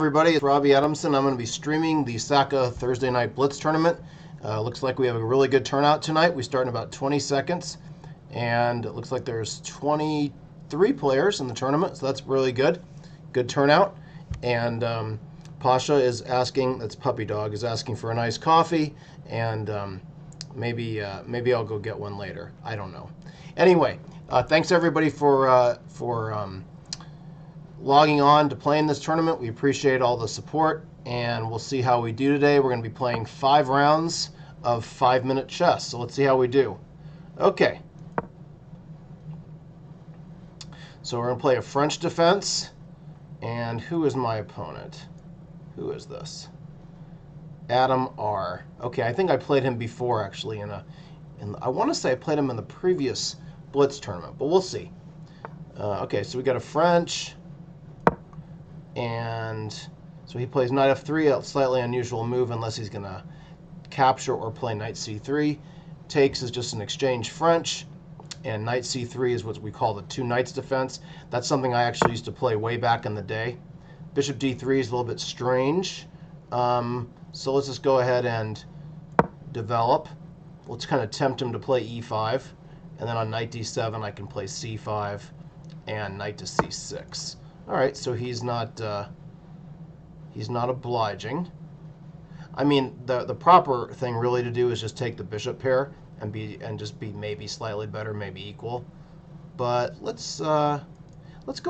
everybody, it's Robby Adamson. I'm going to be streaming the SACA Thursday Night Blitz tournament. Looks like we have a really good turnout tonight. We start in about 20 seconds, and it looks like there's 23 players in the tournament, so that's really good. Good turnout. And Pasha is asking, that's Puppy Dog, is asking for a nice coffee, and maybe I'll go get one later. I don't know. Anyway, thanks everybody for logging on to play in this tournament. We appreciate all the support, and we'll see how we do today. We're going to be playing 5 rounds of 5-minute chess, so let's see how we do. Okay. So we're going to play a French defense, and who is my opponent? Who is this? Adam R. Okay, I think I played him before, actually, I want to say I played him in the previous Blitz tournament, but we'll see. Okay, so we got a French. And so he plays knight f3, a slightly unusual move unless he's going to capture or play knight c3. Takes is just an exchange French, and knight c3 is what we call the two knights defense. That's something I actually used to play way back in the day. Bishop d3 is a little bit strange. So let's just go ahead and develop. Let's kind of tempt him to play e5. And then on knight d7, I can play c5 and knight to c6. All right, so he's not obliging. I mean, the proper thing really to do is just take the bishop pair and just be maybe slightly better, maybe equal. But let's go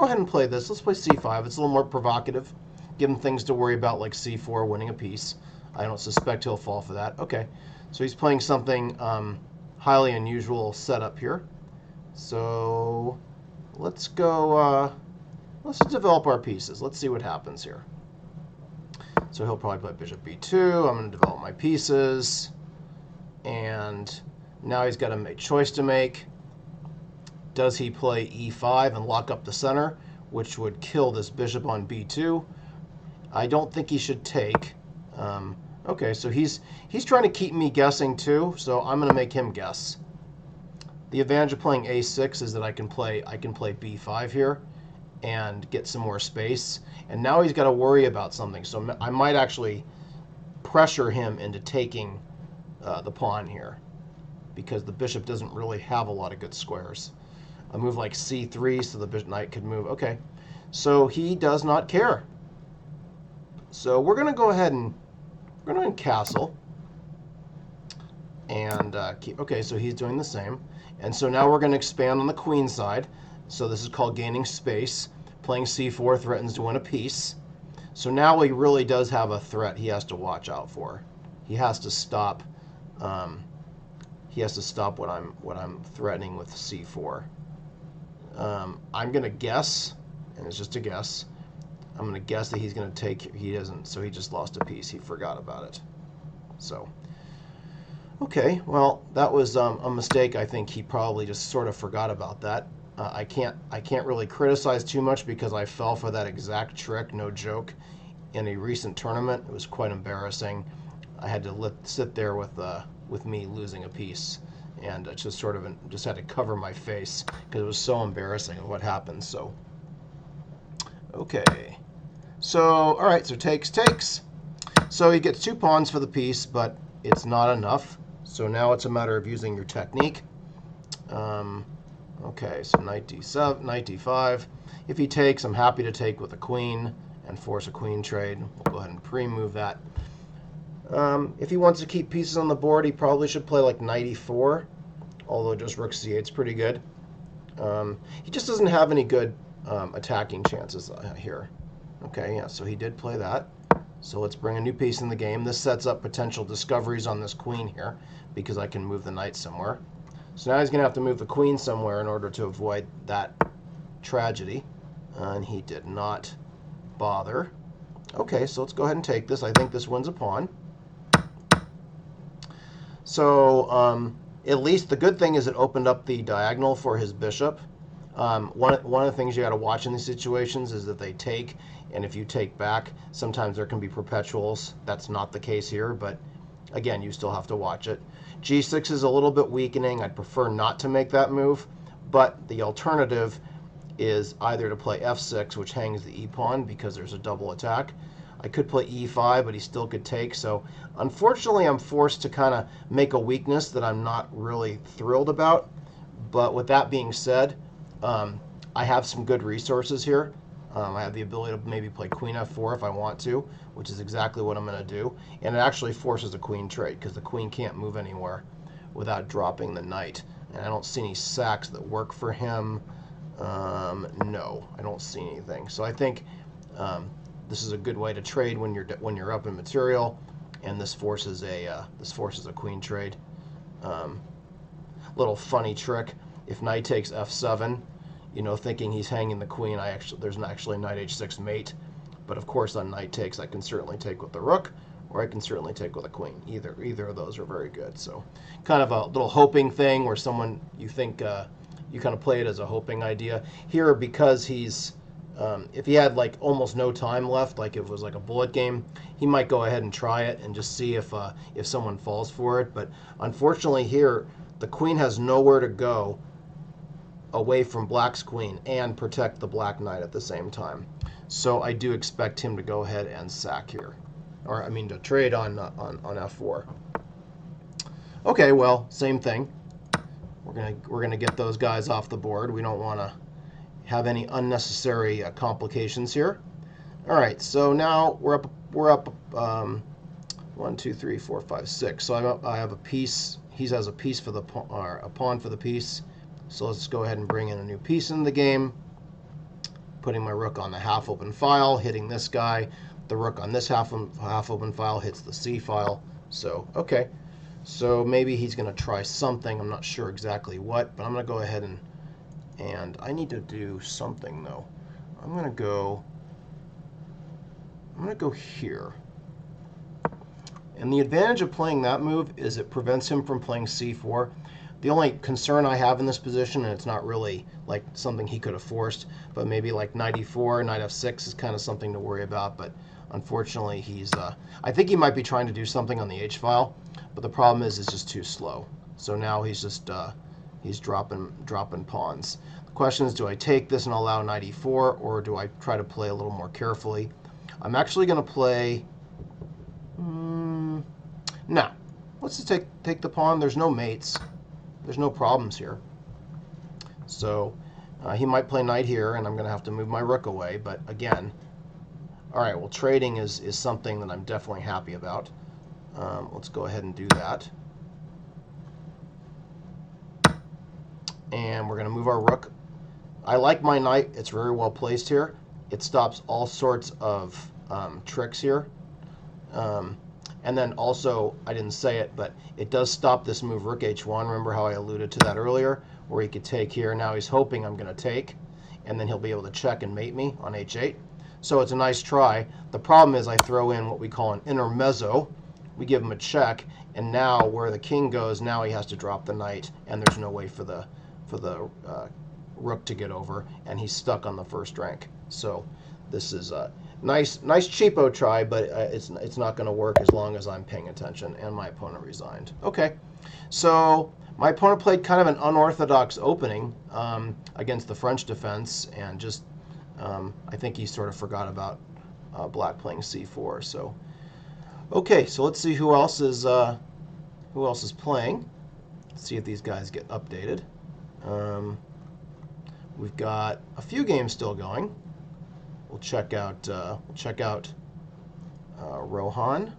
ahead and play this. Let's play c5. It's a little more provocative. Give him things to worry about like c4, winning a piece. I don't suspect he'll fall for that. Okay, so he's playing something highly unusual setup here. So let's go. Let's just develop our pieces. Let's see what happens here. So he'll probably play bishop b2. I'm going to develop my pieces. And now he's got a choice to make. Does he play e5 and lock up the center, which would kill this bishop on b2? I don't think he should take. Okay, so he's trying to keep me guessing too, so I'm going to make him guess. The advantage of playing a6 is that I can play b5 here and get some more space. And now he's got to worry about something. So I might actually pressure him into taking the pawn here because the bishop doesn't really have a lot of good squares. A move like c3 so the knight could move. Okay, so he does not care. So we're going to go ahead and castle. And keep. Okay, so he's doing the same. And so now we're going to expand on the queen side. So this is called gaining space. Playing c4 threatens to win a piece. So now he really does have a threat he has to watch out for. He has to stop. He has to stop what I'm threatening with c4. I'm going to guess, and it's just a guess. I'm going to guess that he's going to take. He doesn't. So he just lost a piece. He forgot about it. So. Okay, well, that was a mistake. I think he probably just sort of forgot about that. I can't really criticize too much because I fell for that exact trick, no joke, in a recent tournament. It was quite embarrassing. I had to sit there with me losing a piece, and just sort of just had to cover my face because it was so embarrassing what happened. So, okay, so all right, so takes. So he gets 2 pawns for the piece, but it's not enough. So now it's a matter of using your technique. Okay, so knight d7, knight d5. If he takes, I'm happy to take with a queen and force a queen trade. We'll go ahead and pre-move that. If he wants to keep pieces on the board, he probably should play like knight e4, although just rook c8 is pretty good. He just doesn't have any good attacking chances here. Okay, yeah, so he did play that. So let's bring a new piece in the game. This sets up potential discoveries on this queen here because I can move the knight somewhere. So now he's going to have to move the queen somewhere in order to avoid that tragedy. And he did not bother. Okay, so let's go ahead and take this. I think this wins a pawn. So at least the good thing is it opened up the diagonal for his bishop. One of the things you got to watch in these situations is that they take, and if you take back, sometimes there can be perpetuals. That's not the case here, but again, you still have to watch it. G6 is a little bit weakening. I'd prefer not to make that move, but the alternative is either to play f6, which hangs the e pawn because there's a double attack, I could play e5, but he still could take. So unfortunately, I'm forced to kind of make a weakness that I'm not really thrilled about. But with that being said, I have some good resources here. I have the ability to maybe play queen f4 if I want to, which is exactly what I'm going to do. And it actually forces a queen trade because the queen can't move anywhere without dropping the knight. And I don't see any sacks that work for him. No, I don't see anything. So I think this is a good way to trade when you're up in material, and this forces a queen trade. Little funny trick: if knight takes f7, thinking he's hanging the queen, there's actually knight h6 mate. But of course, on knight takes, I can certainly take with the rook, or I can certainly take with a queen. Either of those are very good. So, kind of a little hoping thing where someone you think you kind of play it as a hoping idea here, because he's if he had like almost no time left, like it was like a bullet game, he might go ahead and try it and just see if someone falls for it. But unfortunately here, the queen has nowhere to go away from black's queen and protect the black knight at the same time. So I do expect him to go ahead and sack here, or I mean to trade on f4. Okay, well, same thing. We're gonna get those guys off the board. We don't want to have any unnecessary complications here. All right, so now we're up 1, 2, 3, 4, 5, 6. So I have a piece. He has a piece for the or a pawn for the piece. So let's go ahead and bring in a new piece in the game. Putting my rook on the half open file, hitting this guy. The rook on this half open file hits the c file. So okay. So maybe he's going to try something. I'm not sure exactly what, but I'm going to go ahead and I need to do something though. I'm going to go here. And the advantage of playing that move is it prevents him from playing c4. The only concern I have in this position, and it's not really like something he could have forced, but maybe like knight e4, knight f6 is kind of something to worry about. But unfortunately, I think he might be trying to do something on the h file, but the problem is it's just too slow. So now he's just he's dropping pawns. The question is, do I take this and allow knight e4, or do I try to play a little more carefully? I'm actually going to play. No, let's just take the pawn. There's no mates. There's no problems here. So he might play knight here, and I'm going to have to move my rook away. But again, all right, well, trading is something that I'm definitely happy about. Let's go ahead and do that. And we're going to move our rook. I like my knight. It's very well placed here. It stops all sorts of tricks here. And then also, I didn't say it, but it does stop this move rook h1. Remember how I alluded to that earlier, where he could take here. Now he's hoping I'm going to take, and then he'll be able to check and mate me on h8. So it's a nice try. The problem is I throw in what we call an intermezzo. We give him a check, and now where the king goes, now he has to drop the knight, and there's no way for the rook to get over, and he's stuck on the first rank. So this is a nice cheapo try, but it's not going to work as long as I'm paying attention, and my opponent resigned. Okay, so my opponent played kind of an unorthodox opening against the French defense, and just I think he sort of forgot about black playing c4. So okay, so let's see who else is playing. Let's see if these guys get updated. We've got a few games still going. We'll check out Rohan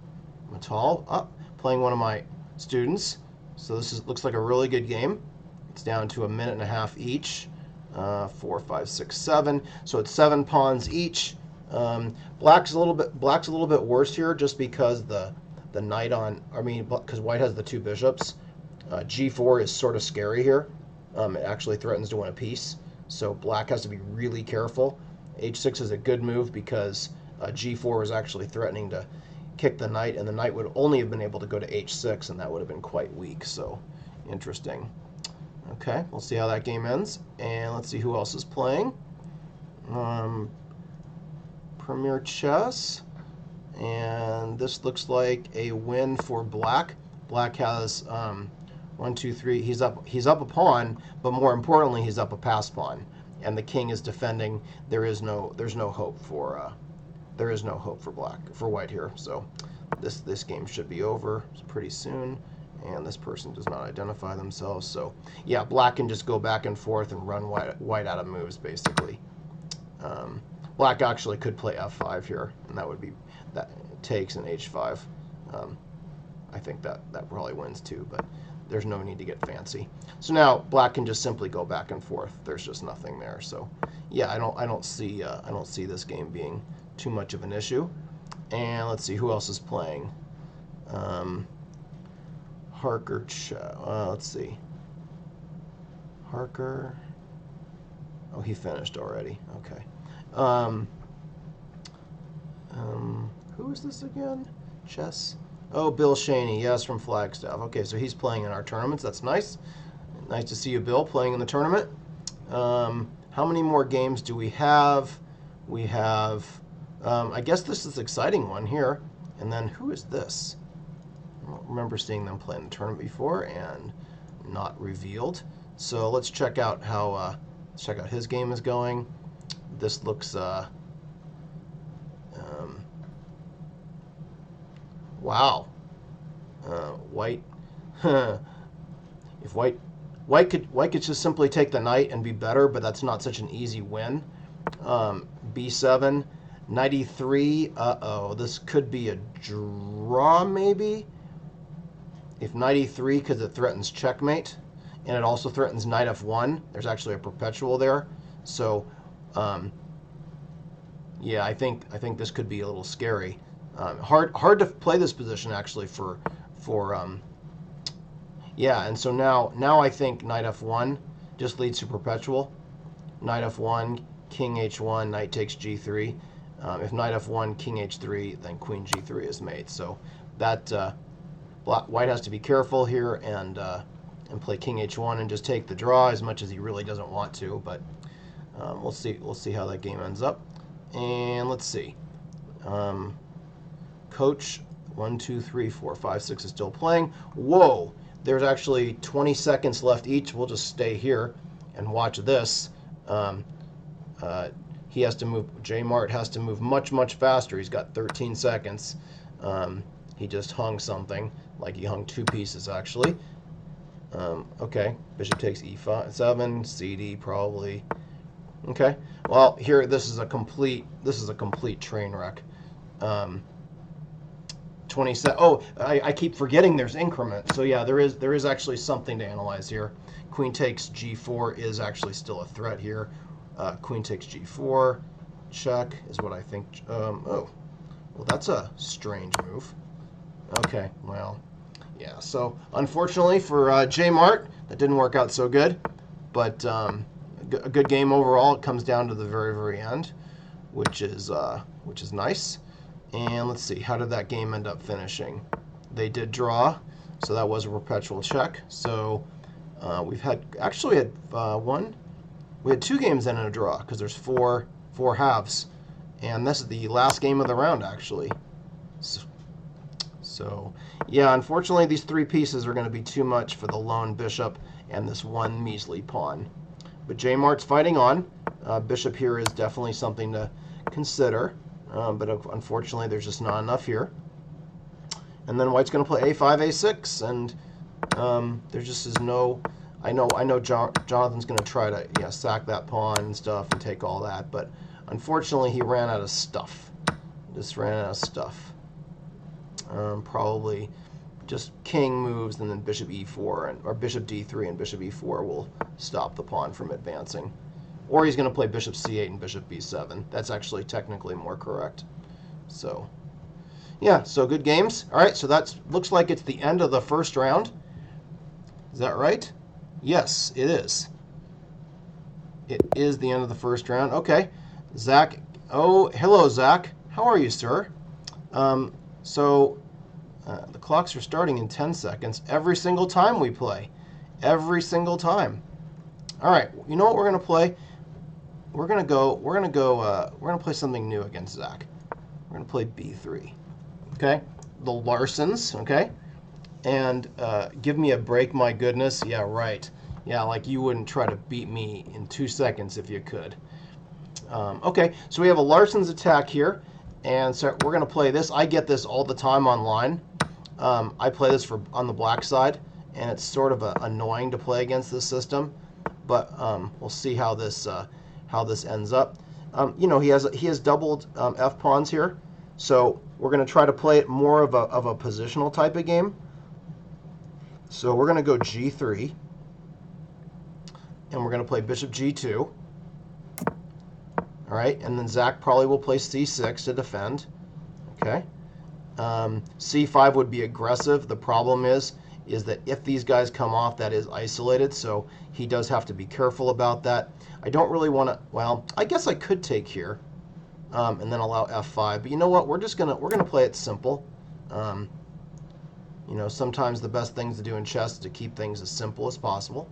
Matal, playing one of my students. So this looks like a really good game. It's down to a minute and a half each. 4, 5, 6, 7. So it's 7 pawns each. Black's a little bit worse here, just because the knight on. I mean, because white has the 2 bishops. G4 is sort of scary here. It actually threatens to win a piece. So black has to be really careful. H6 is a good move because G4 is actually threatening to kick the knight, and the knight would only have been able to go to H6, and that would have been quite weak. So interesting. Okay, we'll see how that game ends, and let's see who else is playing. Premier Chess, and this looks like a win for black. Black has 1, 2, 3. He's up a pawn, but more importantly, he's up a pass pawn, and the king is defending. There's no hope for there is no hope for white here. So this game should be over pretty soon. And this person does not identify themselves. So yeah, black can just go back and forth and run white out of moves basically. Black actually could play f5 here, and that would be that takes an h5. I think that probably wins too, but there's no need to get fancy. So now black can just simply go back and forth. There's just nothing there. So yeah, I don't see this game being too much of an issue. And let's see who else is playing. Harker. Let's see. Harker. Oh, he finished already. Okay. Who is this again? Chess. Oh, Bill Shaney. Yes, from Flagstaff. Okay, so he's playing in our tournaments. That's nice. Nice to see you, Bill, playing in the tournament. How many more games do we have? We have, I guess this is an exciting one here. And then who is this? I don't remember seeing them play in the tournament before and not revealed. So let's check out how his game is going. This looks wow. White. If white could just simply take the knight and be better, but that's not such an easy win. B7, 93. Uh-oh, this could be a draw maybe. If 93, because it threatens checkmate, and it also threatens knight f1. There's actually a perpetual there, so yeah, I think this could be a little scary. Hard to play this position actually for yeah, and so now I think knight f1 just leads to perpetual. Knight f1, king h1, knight takes g3. If knight f1, king h3, then queen g3 is mate. So that white has to be careful here and play king h1 and just take the draw as much as he really doesn't want to. But we'll see how that game ends up. And let's see. Coach 1, 2, 3, 4, 5, 6 is still playing. Whoa! There's actually 20 seconds left each. We'll just stay here and watch this. He has to move. J Mart has to move much faster. He's got 13 seconds. He just hung something, like he hung two pieces actually. Okay, bishop takes e5, 7, CD probably. Okay, well here this is a complete train wreck. 27. Oh, I keep forgetting there's increment. So yeah, there is actually something to analyze here. Queen takes g4 is actually still a threat here. Queen takes g4, check is what I think. Oh, well that's a strange move. Okay, well, yeah. So unfortunately for J Mart, that didn't work out so good. But a good game overall. It comes down to the very end, which is nice. And let's see, how did that game end up finishing? They did draw, so that was a perpetual check. So we had two games in a draw because there's four halves, and this is the last game of the round actually. So yeah, unfortunately these three pieces are going to be too much for the lone bishop and this one measly pawn. But J Mart's fighting on. Bishop here is definitely something to consider. But unfortunately, there's just not enough here. And then white's going to play a5, a6, and there just is no. I know Jonathan's going to try to sack that pawn and stuff and take all that, but unfortunately he ran out of stuff. Just ran out of stuff. Probably just king moves and then bishop e4 or bishop d3 and bishop e4 will stop the pawn from advancing. Or he's going to play bishop c8 and bishop b7. That's actually technically more correct. So, yeah, so good games. All right, so that looks like it's the end of the first round. Is that right? Yes, it is. It is the end of the first round. Okay. Zach. Oh, hello, Zach. How are you, sir? The clocks are starting in 10 seconds every single time we play. Every single time. All right, you know what we're going to play? We're gonna play something new against Zach. We're gonna play b3. Okay, the Larsons. Okay, and give me a break. My goodness, yeah, right. Yeah, like you wouldn't try to beat me in 2 seconds if you could. Okay, so we have a Larson's attack here, And so we're going to play this. I get this all the time online. I play this on the black side, and it's sort of annoying to play against this system. But we'll see how this ends up. You know, he has doubled f pawns here, so we're going to try to play it more of a positional type of game. So we're going to go g3, and we're going to play bishop g2. All right, and then Zach probably will play c6 to defend. Okay, c5 would be aggressive. The problem is that if these guys come off, that is isolated, so he does have to be careful about that. I don't really want to. Well, I guess I could take here, and then allow f5. But you know what? We're gonna play it simple. You know, sometimes the best things to do in chess is to keep things as simple as possible.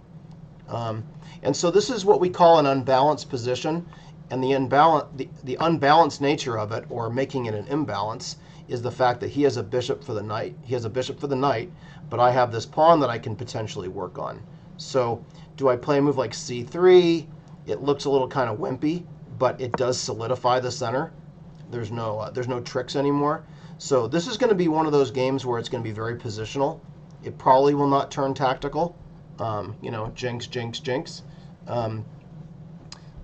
And so this is what we call an unbalanced position. And the unbalanced nature of it, or making it an imbalance, is the fact that he has a bishop for the knight. He has a bishop for the knight, but I have this pawn that I can potentially work on. So do I play a move like c3? It looks a little kind of wimpy, but it does solidify the center. There's no tricks anymore. So this is going to be one of those games where it's going to be very positional. It probably will not turn tactical. You know, jinx, jinx, jinx.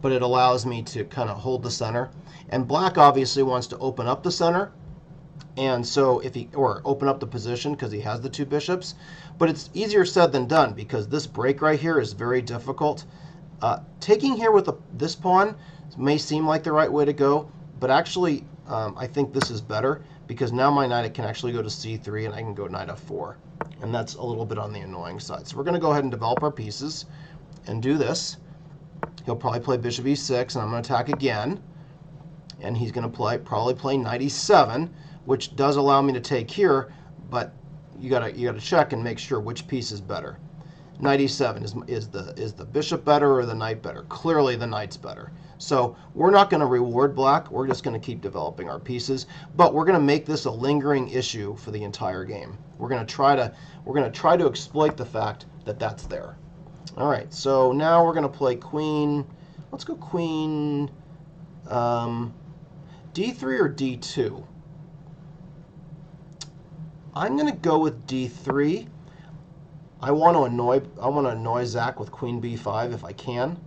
But it allows me to kind of hold the center. And black obviously wants to open up the center, and so or open up the position because he has the two bishops. But it's easier said than done because this break right here is very difficult. Taking here with this pawn may seem like the right way to go, but actually I think this is better because now my knight can actually go to c3 and I can go knight f4. And that's a little bit on the annoying side. So we're going to go ahead and develop our pieces and do this. He'll probably play bishop e6, and I'm going to attack again. And he's going to probably play knight e7, which does allow me to take here, but you gotta check and make sure which piece is better. Knight e7 is the bishop better or the knight better? Clearly the knight's better. So we're not going to reward black. We're just going to keep developing our pieces, but we're going to make this a lingering issue for the entire game. We're going to try to exploit the fact that that's there. All right, so now we're going to play queen. Let's go queen d3 or d2. I'm going to go with d3. I want to annoy Zach with queen b5 if I can.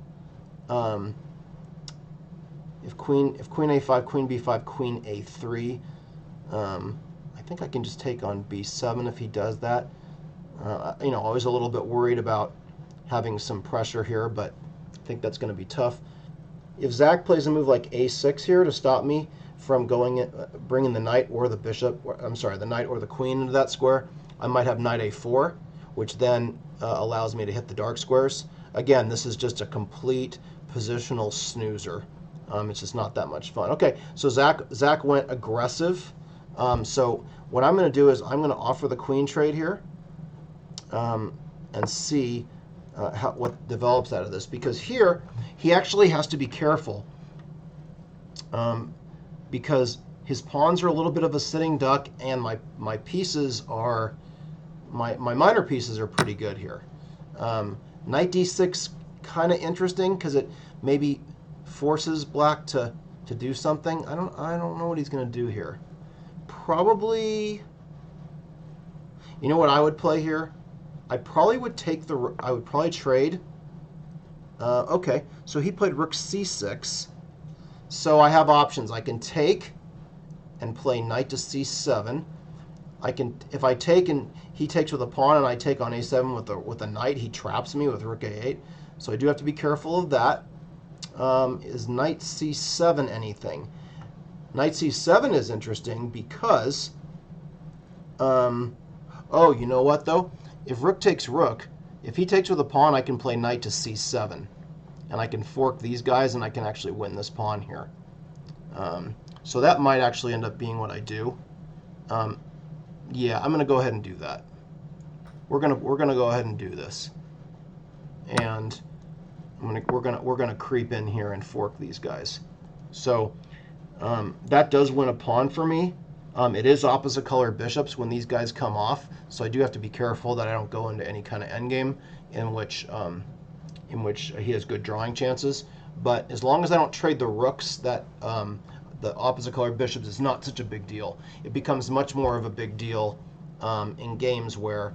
If queen a5, queen b5, queen a3. I think I can just take on b7 if he does that. You know, I was a little bit worried about having some pressure here, but I think that's going to be tough. If Zach plays a move like a6 here to stop me from bringing the knight or the bishop, the knight or the queen into that square, I might have knight a4, which then allows me to hit the dark squares. Again, this is just a complete positional snoozer. It's just not that much fun. Okay, so Zach went aggressive. So what I'm going to do is I'm going to offer the queen trade here and see what develops out of this. Because here, he actually has to be careful because his pawns are a little bit of a sitting duck, and my pieces are, my minor pieces are pretty good here. Knight d6, kind of interesting because it maybe forces black to do something. I don't know what he's going to do here. Probably, you know what I would play here? I probably would trade. Okay, so he played rook c6. So I have options. I can take and play knight to c7. If I take and he takes with a pawn and I take on a7 with a knight, he traps me with rook a8. So I do have to be careful of that. Is knight c7 anything? Knight c7 is interesting because, oh, you know what though? If rook takes rook, if he takes with a pawn, I can play knight to c7. And I can fork these guys, and I can actually win this pawn here. So that might actually end up being what I do. Yeah, I'm going to go ahead and do that. We're gonna go ahead and do this, and we're gonna creep in here and fork these guys. So that does win a pawn for me. It is opposite color bishops when these guys come off, so I do have to be careful that I don't go into any kind of endgame in which he has good drawing chances. But as long as I don't trade the rooks that the opposite color bishops is not such a big deal. It becomes much more of a big deal in games where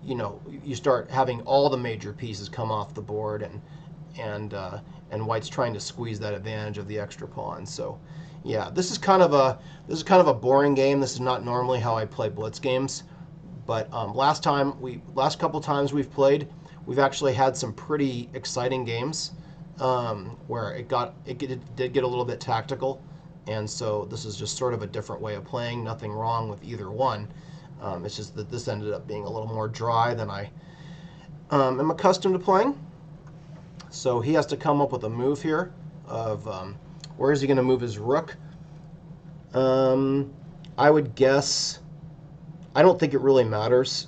you start having all the major pieces come off the board, and white's trying to squeeze that advantage of the extra pawn. So yeah, this is kind of a boring game. This is not normally how I play blitz games, but last couple times we've played, we've actually had some pretty exciting games where it did get a little bit tactical, and so this is just sort of a different way of playing. Nothing wrong with either one. It's just that this ended up being a little more dry than I am accustomed to playing. So he has to come up with a move here of where is he going to move his rook. I would guess, I don't think it really matters.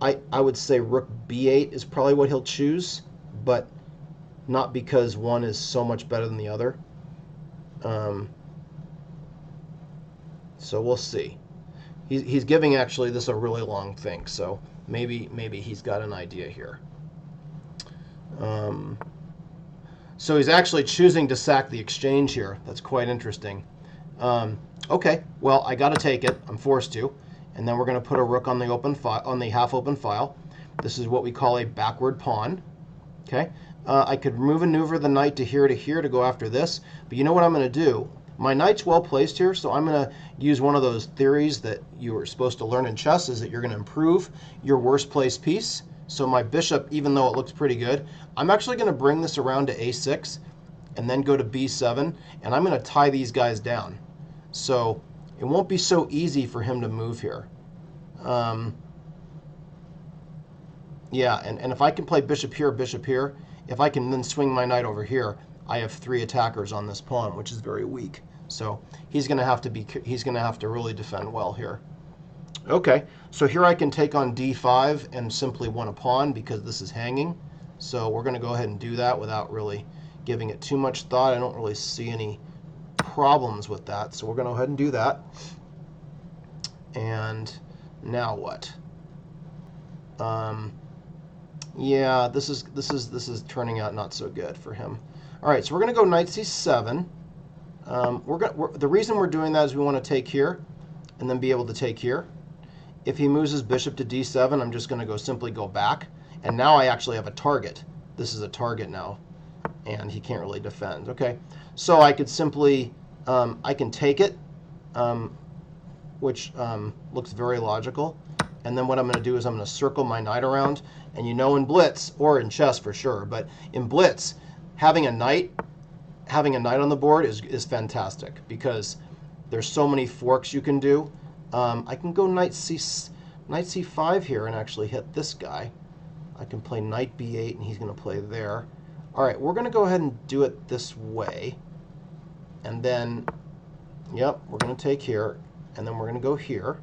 I would say rook b8 is probably what he'll choose, but not because one is so much better than the other. So we'll see. He's giving actually this a really long think, so maybe he's got an idea here. So he's actually choosing to sack the exchange here. That's quite interesting. Okay, well, I got to take it. I'm forced to. And then we're going to put a rook on the open on the half-open file. This is what we call a backward pawn. Okay, I could maneuver the knight to here to go after this, but you know what I'm going to do? My knight's well placed here, so I'm going to use one of those theories that you were supposed to learn in chess, is that you're going to improve your worst placed piece. So my bishop, even though it looks pretty good, I'm actually going to bring this around to a6 and then go to b7, and I'm going to tie these guys down. So it won't be so easy for him to move here. Yeah, and if I can play bishop here, if I can then swing my knight over here, I have 3 attackers on this pawn, which is very weak. So he's going to have to really defend well here. Okay, so here I can take on d5 and simply win a pawn because this is hanging. So we're going to go ahead and do that without really giving it too much thought. I don't really see any problems with that, so we're going to go ahead and do that. And now what? Yeah, this is turning out not so good for him. All right, so we're going to go knight c7. The reason we're doing that is we want to take here and then be able to take here. If he moves his bishop to d7, I'm just going to simply go back. And now I actually have a target. This is a target now, and he can't really defend. Okay, so I could simply, I can take it, which looks very logical. And then what I'm going to do is I'm going to circle my knight around. And you know, in blitz, or in chess for sure, but in blitz, having a knight on the board is fantastic because there's so many forks you can do. I can go knight c5 here and actually hit this guy. I can play knight b8 and he's going to play there. All right, we're going to go ahead and do it this way. And then, yep, we're going to take here, and then we're going to go here.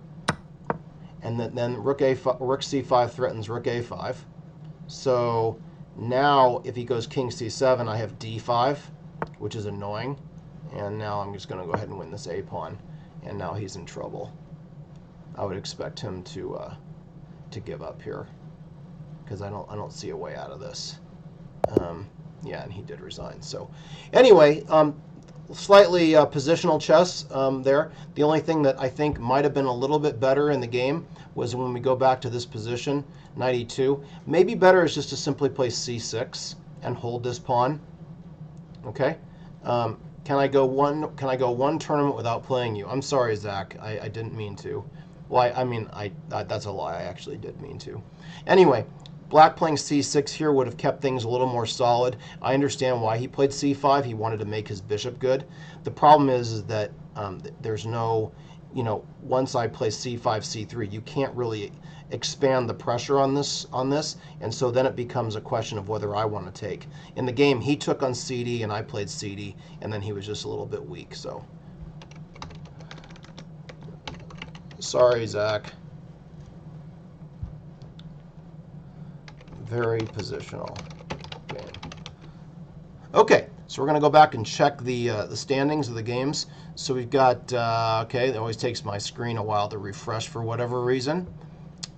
And then rook c5 threatens rook a5. So now if he goes king c7, I have d5, which is annoying. And now I'm just going to go ahead and win this a pawn. And now he's in trouble. I would expect him to give up here because I don't see a way out of this. Yeah, and he did resign. So anyway, slightly positional chess there. The only thing that I think might have been a little bit better in the game was when we go back to this position, knight e2. Maybe better is just to simply play c6 and hold this pawn. Okay. Can I go one tournament without playing you? I'm sorry, Zach. I didn't mean to. Well, I mean, that's a lie. I actually did mean to. Anyway, black playing c6 here would have kept things a little more solid. I understand why he played c5. He wanted to make his bishop good. The problem is that there's no, once I play c5, c3, you can't really expand the pressure on this, and so then it becomes a question of whether I want to take. In the game, he took on cd, and I played cd, and then he was just a little bit weak. So, sorry, Zach. Very positional game. Okay, so we're going to go back and check the standings of the games. So we've got, okay, it always takes my screen a while to refresh for whatever reason.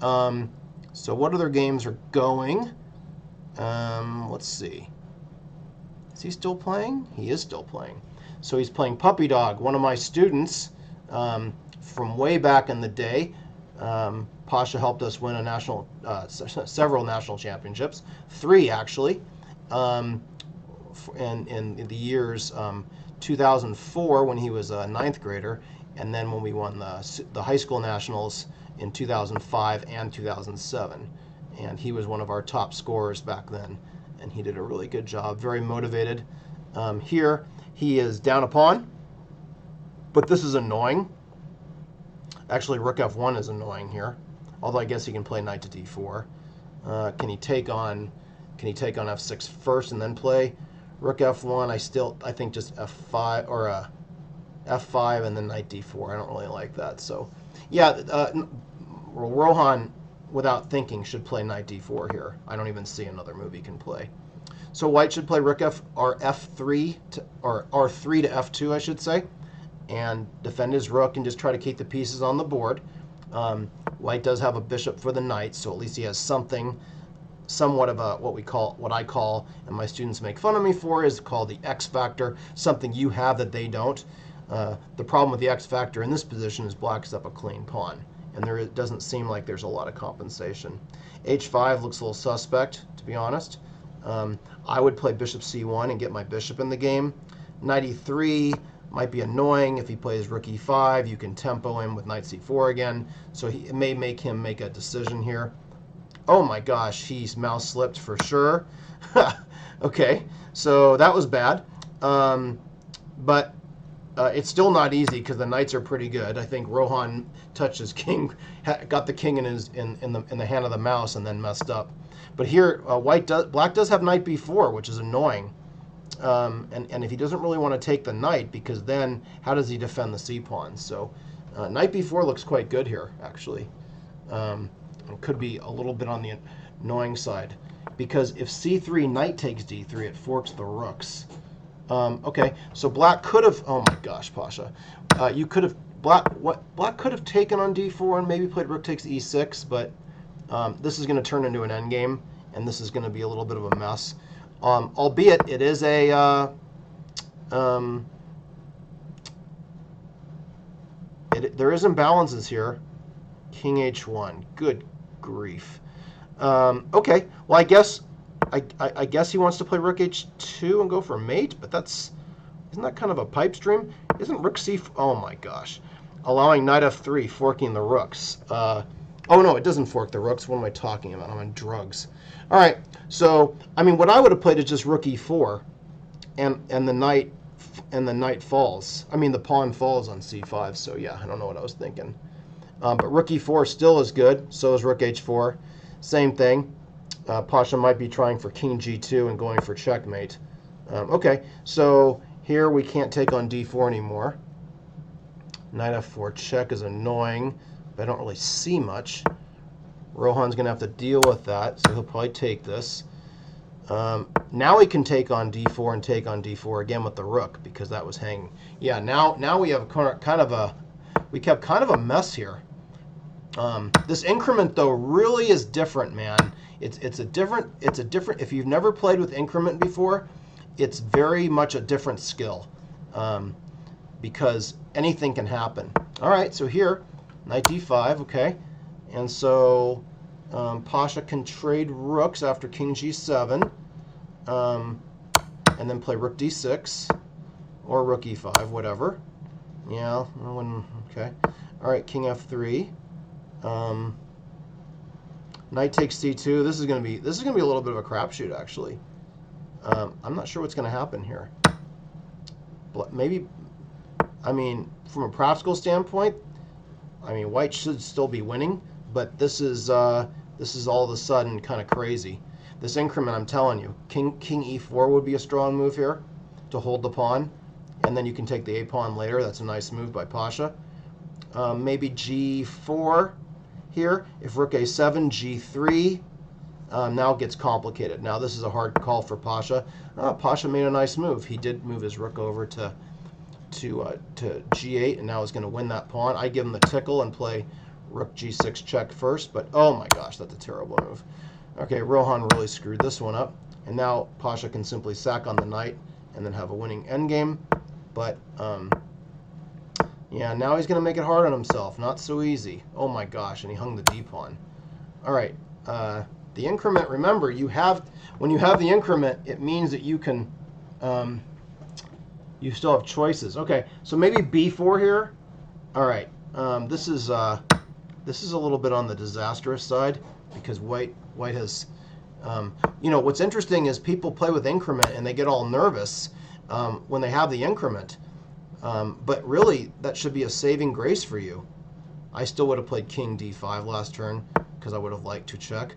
So what other games are going? Let's see. Is he still playing? He is still playing. So he's playing Puppy Dog, one of my students from way back in the day. Pasha helped us win a several national championships, 3 actually, in the years 2004 when he was a 9th grader, and then when we won the high school nationals in 2005 and 2007. And he was one of our top scorers back then, and he did a really good job, very motivated. Here, he is down a pawn, but this is annoying. Actually, rook f1 is annoying here, although I guess he can play knight to d4. Can he take on f6 first and then play rook f1? I think just f5 or f5 and then knight d4. I don't really like that. So, yeah, Rohan, without thinking, should play knight d4 here. I don't even see another move he can play. So white should play rook f3 or r3 to f2, I should say, and defend his rook and just try to keep the pieces on the board. White does have a bishop for the knight, so at least he has something, somewhat of a what I call, and my students make fun of me for, is called the X factor, something you have that they don't. The problem with the X factor in this position is black is up a clean pawn, and it doesn't seem like there's a lot of compensation. H5 looks a little suspect, to be honest. I would play bishop c1 and get my bishop in the game. Knight e3 might be annoying. If he plays rook e5, you can tempo him with knight c4 again, so it may make him make a decision here. Oh my gosh, he's mouse slipped for sure. Okay, so that was bad. But it's still not easy because the knights are pretty good. I think Rohan touched his king, got the king in the hand of the mouse, and then messed up. But here, black does have knight b4, which is annoying. And if he doesn't really want to take the knight, because then how does he defend the c pawn? So knight b4 looks quite good here, actually. It could be a little bit on the annoying side, because if c3, knight takes d3, it forks the rooks. Okay, so black could have. Oh my gosh, Pasha, you could have black could have taken on d4 and maybe played rook takes e6, but this is going to turn into an endgame, and this is going to be a little bit of a mess. Albeit it is a there is imbalances here. King h1. Good grief. Okay, well I guess he wants to play rook h2 and go for mate, but isn't that kind of a pipe dream? Isn't rook c? Oh my gosh, allowing knight f3, forking the rooks. Oh no, it doesn't fork the rooks. What am I talking about? I'm on drugs. All right, so I mean, what I would have played is just rook e4, and the knight falls. I mean, the pawn falls on c5. So yeah, I don't know what I was thinking. But rook e4 still is good. So is rook h4. Same thing. Pasha might be trying for king g2 and going for checkmate. Okay, so here we can't take on d4 anymore. Knight f4 check is annoying, but I don't really see much. Rohan's going to have to deal with that, so he'll probably take this. Now he can take on d4 and take on d4 again with the rook, because that was hanging. Yeah, now we have we kept kind of a mess here. This increment though really is different, man. It's a different. If you've never played with increment before, it's very much a different skill, because anything can happen. All right, so here, knight d5, okay, and so Pasha can trade rooks after king g7, and then play rook d6 or rook e5, whatever. Yeah, okay. All right, king f3. Knight takes c2. This is gonna be a little bit of a crapshoot, actually. I'm not sure what's gonna happen here. Maybe, I mean, from a practical standpoint, I mean, white should still be winning, but this is all of a sudden kind of crazy. This increment, I'm telling you, king e4 would be a strong move here to hold the pawn, and then you can take the a pawn later. That's a nice move by Pasha. Maybe g4 here. If rook a7, g3. Now it gets complicated. Now this is a hard call for Pasha. Pasha made a nice move. He did move his rook over to g8, and now he's going to win that pawn. I give him the tickle and play rook g6 check first, but oh my gosh, that's a terrible move. Okay, Rohan really screwed this one up. And now Pasha can simply sack on the knight and then have a winning endgame. But, yeah, now he's going to make it hard on himself. Not so easy. Oh my gosh, and he hung the d-pawn. All right, the increment, remember, when you have the increment, it means that you can, you still have choices. Okay, so maybe b4 here. All right, this is a little bit on the disastrous side because white has, you know, what's interesting is people play with increment and they get all nervous when they have the increment. But really, that should be a saving grace for you. I still would have played king d5 last turn because I would have liked to check.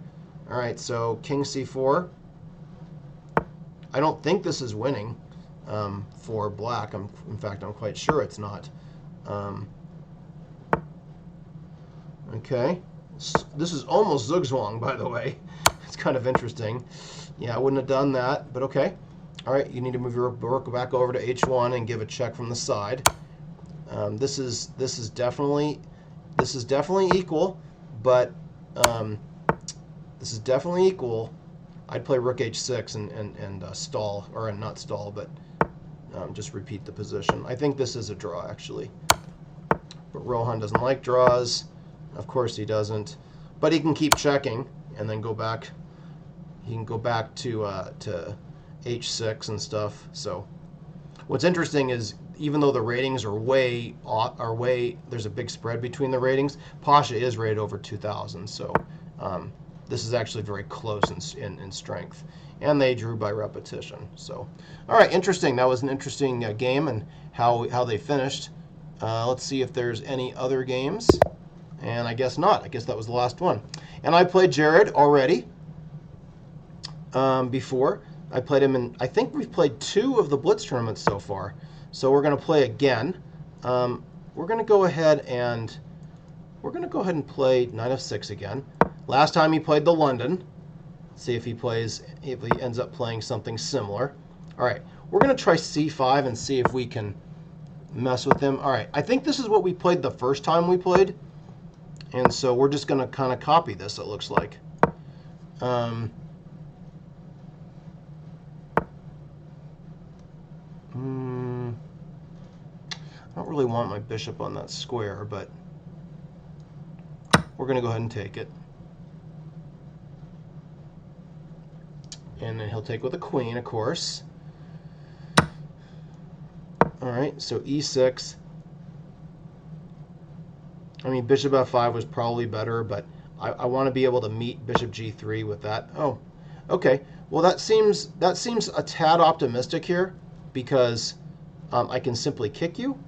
All right, so king c4. I don't think this is winning for black. In fact, I'm quite sure it's not. Okay. This is almost zugzwang, by the way. It's kind of interesting. Yeah, I wouldn't have done that, but okay. All right, you need to move your rook back over to h1 and give a check from the side. This is definitely equal, but this is definitely equal. I'd play rook h6 and stall, or not stall, but just repeat the position. I think this is a draw, actually. But Rohan doesn't like draws. Of course he doesn't. But he can keep checking and then go back. He can go back to h6 and stuff. So what's interesting is even though the ratings are way, there's a big spread between the ratings, Pasha is rated over 2,000. So this is actually very close in strength. And they drew by repetition. So, all right, interesting. That was an interesting game and how they finished. Let's see if there's any other games. And I guess not. I guess that was the last one. And I played Jared already before. I played him in, I think we've played 2 of the Blitz tournaments so far. So we're going to play again. We're going to go ahead and play Knight of 6 again. Last time he played the London. See if he ends up playing something similar. All right, we're going to try c5 and see if we can mess with him. All right, I think this is what we played the first time we played. And so we're just going to kind of copy this, it looks like. I don't really want my bishop on that square, but we're going to go ahead and take it. And then he'll take with a queen, of course. All right, so e6. I mean, bishop f5 was probably better, but I want to be able to meet bishop g3 with that. Oh, okay. Well, that seems a tad optimistic here because I can simply kick you.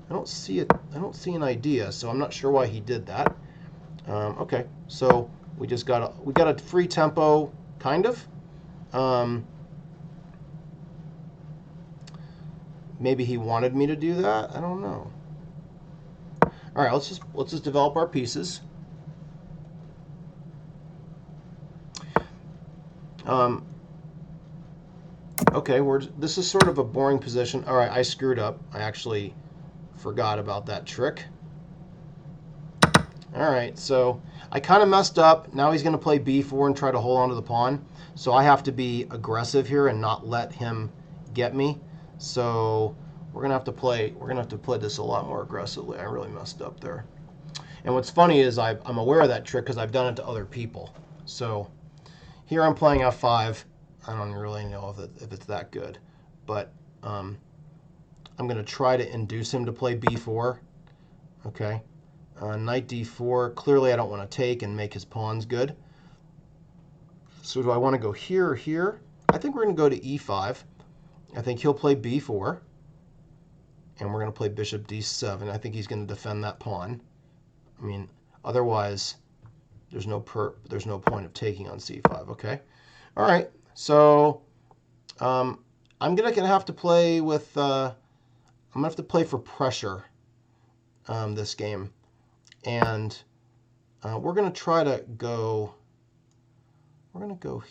I don't see it. I don't see an idea, so I'm not sure why he did that. Okay, so we got a free tempo, kind of. Maybe he wanted me to do that. I don't know. All right, let's just develop our pieces. Okay, this is sort of a boring position. All right, I screwed up. I actually forgot about that trick. All right, so I kind of messed up. Now he's going to play b4 and try to hold on to the pawn. So I have to be aggressive here and not let him get me. So we're going to have to play this a lot more aggressively. I really messed up there. And what's funny is I'm aware of that trick because I've done it to other people. So here I'm playing f5. I don't really know if it's that good, but I'm going to try to induce him to play b4. Okay. Knight d4. Clearly, I don't want to take and make his pawns good. So do I want to go here or here? I think we're going to go to e5. I think he'll play b4. And we're going to play bishop d7. I think he's going to defend that pawn. I mean, otherwise, there's no point of taking on c5. Okay. All right. So I'm going to have to play with. I'm going to have to play for pressure this game. And we're going to try to go. We're going to go.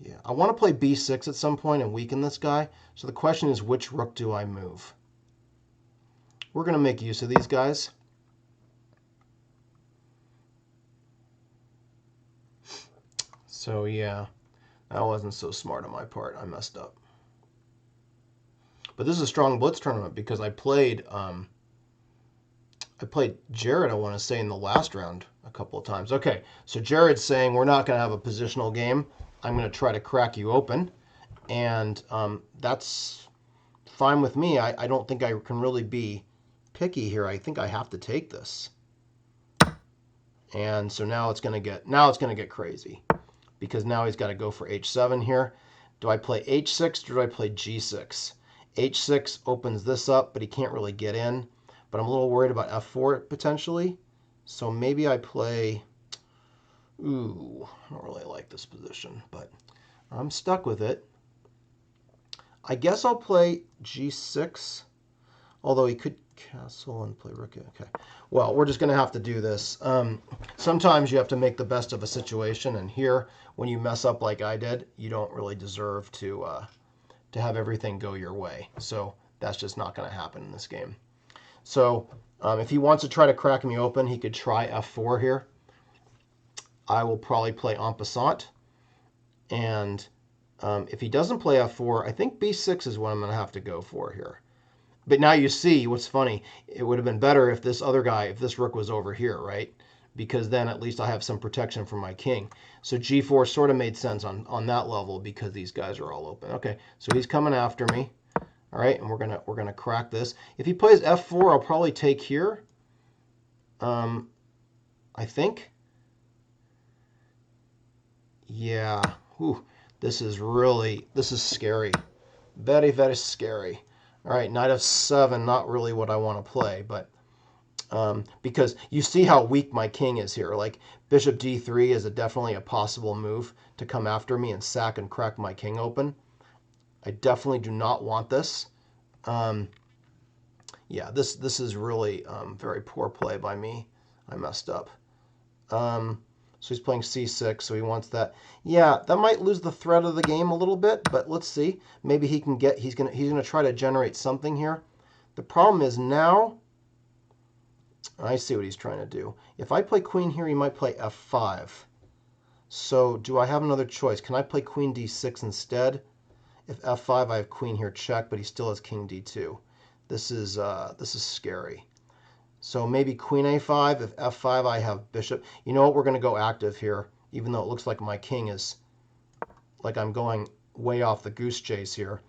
Yeah, I want to play b6 at some point and weaken this guy. So the question is, which rook do I move? We're going to make use of these guys. So yeah, that wasn't so smart on my part. I messed up. But this is a strong Blitz tournament because I played Jared, I want to say, in the last round a couple of times. Okay, so Jared's saying we're not going to have a positional game. I'm going to try to crack you open. And that's fine with me. I don't think I can really be picky here. I think I have to take this. And so now it's going to get crazy because now he's got to go for h7 here. Do I play h6 or do I play g6? h6 opens this up, but he can't really get in. But I'm a little worried about f4 potentially. So maybe I play... Ooh, I don't really like this position, but I'm stuck with it. I guess I'll play g6, although he could castle and play rook. Okay, well, we're just going to have to do this. Sometimes you have to make the best of a situation, and here, when you mess up like I did, you don't really deserve to have everything go your way. So that's just not going to happen in this game. So if he wants to try to crack me open, he could try f4 here. I will probably play en passant. And if he doesn't play f4, I think b6 is what I'm going to have to go for here. But now you see what's funny. It would have been better if this other guy, if this rook was over here, right? Because then at least I have some protection from my king. So g4 sort of made sense on that level because these guys are all open. Okay, so he's coming after me. All right, and we're gonna crack this. If he plays f4, I'll probably take here. I think. Yeah. Whew. This is scary. Very, very scary. All right, knight f7, not really what I want to play, but because you see how weak my king is here. Like bishop d3 is definitely a possible move to come after me and sack and crack my king open. I definitely do not want this. Yeah, this is really very poor play by me. I messed up. So he's playing c6, so he wants that. Yeah, that might lose the thread of the game a little bit, but let's see. Maybe he can get. He's gonna try to generate something here. The problem is now. I see what he's trying to do. If I play queen here, he might play f5. So do I have another choice? Can I play queen d6 instead? If f5, I have queen here check, but he still has king d2. This is scary. So maybe queen a5. If f5, I have bishop. You know what? We're going to go active here, even though it looks like my king is, like I'm going way off the goose chase here.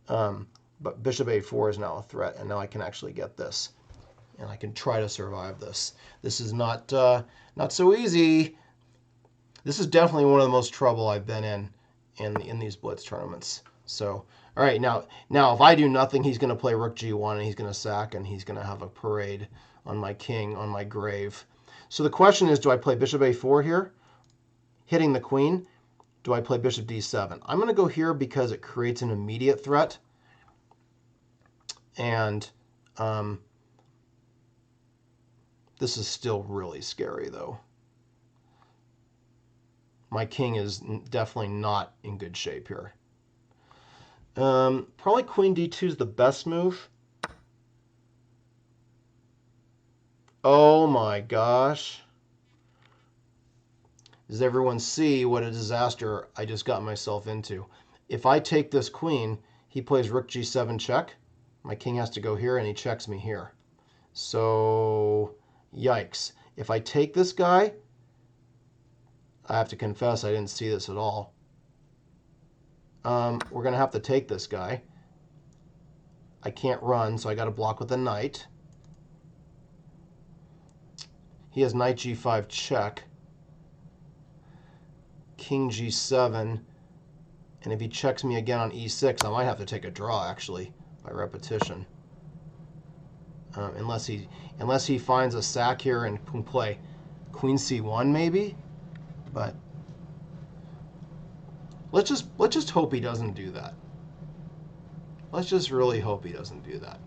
But bishop a4 is now a threat, and now I can actually get this. And I can try to survive this. This is not so easy. This is definitely one of the most trouble I've been in these Blitz tournaments. So, all right, now if I do nothing, he's going to play rook g1, and he's going to sack, and he's going to have a parade on my king, on my grave. So the question is, do I play bishop a4 here, hitting the queen? Do I play bishop d7? I'm going to go here because it creates an immediate threat. And this is still really scary, though. My king is definitely not in good shape here. Probably queen d2 is the best move. Oh my gosh. Does everyone see what a disaster I just got myself into? If I take this queen, he plays rook g7 check. My king has to go here, and he checks me here. So, yikes. If I take this guy, I have to confess I didn't see this at all. We're going to have to take this guy. I can't run, so I got to block with a knight. He has knight g5 check. King g7. And if he checks me again on e6, I might have to take a draw, actually, by repetition. Unless he finds a sack here and can play queen c1 maybe. But let's just hope he doesn't do that. Let's just really hope he doesn't do that.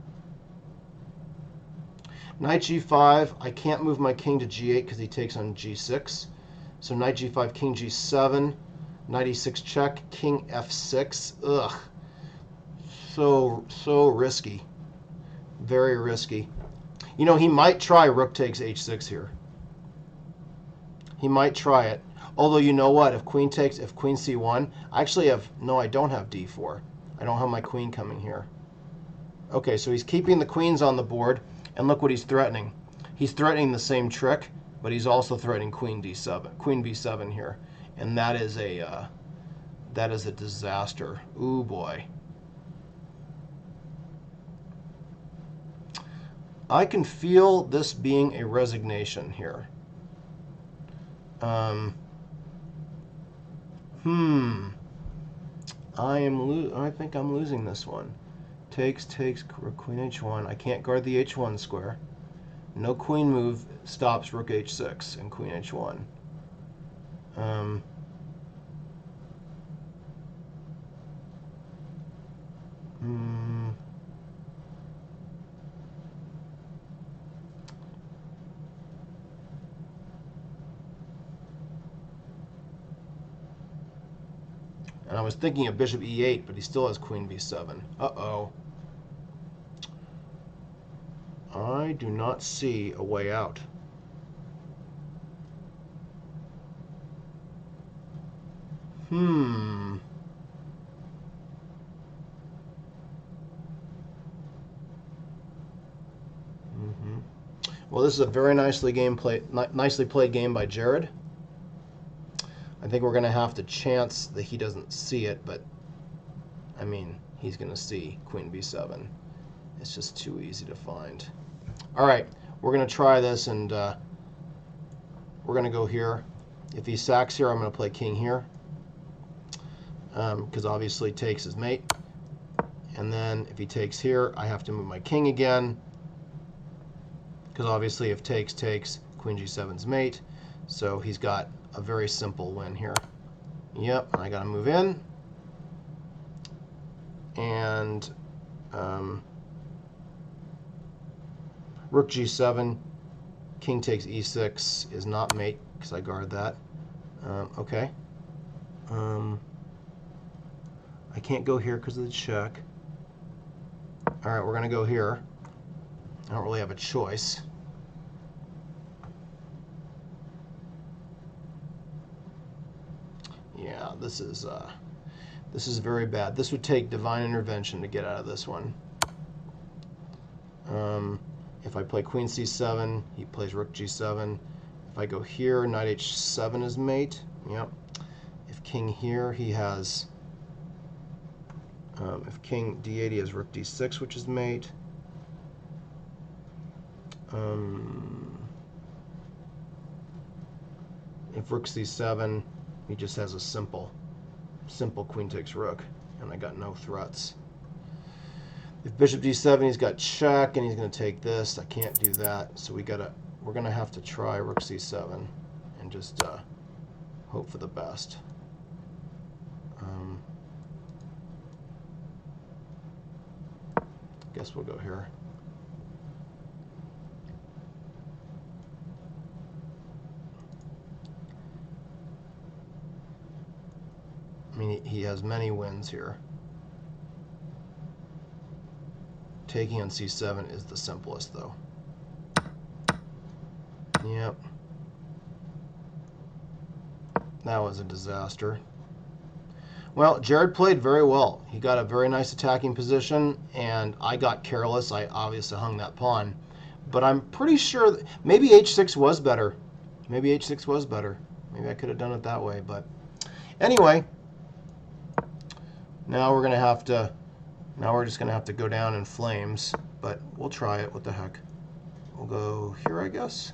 Knight g5. I can't move my king to g8 because he takes on g6. So knight g5, king g7, knight e6 check, king f6. Ugh. So risky. Very risky. You know, he might try rook takes h6 here. He might try it. Although, you know what? If queen c1, I actually have, no, I don't have d4. I don't have my queen coming here. Okay, so he's keeping the queens on the board, and look what he's threatening. He's threatening the same trick, but he's also threatening queen d7, queen b7 here, and that is a disaster. Ooh boy. I can feel this being a resignation here. I think I'm losing this one. Takes, queen h1. I can't guard the h1 square. No queen move stops rook h6 and queen h1. And I was thinking of bishop e8, but he still has queen b7. Uh-oh. I do not see a way out. Well, this is a very nicely played game by Jared. I think we're going to have to chance that he doesn't see it, but I mean, he's going to see queen b7. It's just too easy to find. All right, we're going to try this, and we're going to go here. If he sacks here, I'm going to play king here, because obviously takes his mate. And then if he takes here, I have to move my king again, because obviously if takes, queen g7's mate. So he's got a very simple win here. Yep, I got to move in. And rook g7, king takes e6 is not mate, because I guard that. Okay. I can't go here because of the check. All right, we're going to go here. I don't really have a choice. Yeah, this is very bad. This would take divine intervention to get out of this one. If I play queen c7, he plays rook g7. If I go here, knight h7 is mate. Yep. If king here, he has. If king d8, he has rook d6, which is mate. If rook c7, he just has a simple queen takes rook, and I got no threats. If bishop d7, he's got check, and he's going to take this. I can't do that, so we're going to have to try rook c7 and just hope for the best. Guess we'll go here. I mean, he has many wins here. Taking on c7 is the simplest, though. Yep. That was a disaster. Well, Jared played very well. He got a very nice attacking position, and I got careless. I obviously hung that pawn. But I'm pretty sure that maybe h6 was better. Maybe h6 was better. Maybe I could have done it that way. But anyway, now we're just going to have to go down in flames. But we'll try it. What the heck? We'll go here, I guess.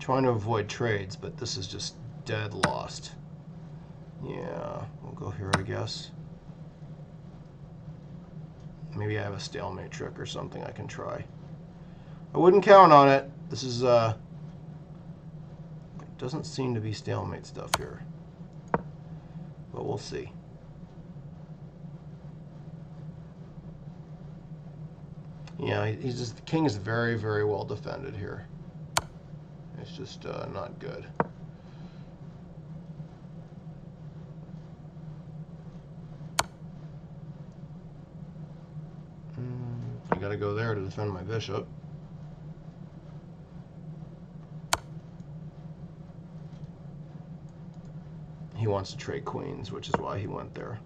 Trying to avoid trades, but this is just dead lost. Yeah, we'll go here, I guess. Maybe I have a stalemate trick or something I can try. I wouldn't count on it. This is, doesn't seem to be stalemate stuff here. But we'll see. Yeah, the king is very, very well defended here. It's just not good. I got to go there to defend my bishop. He wants to trade queens, which is why he went there.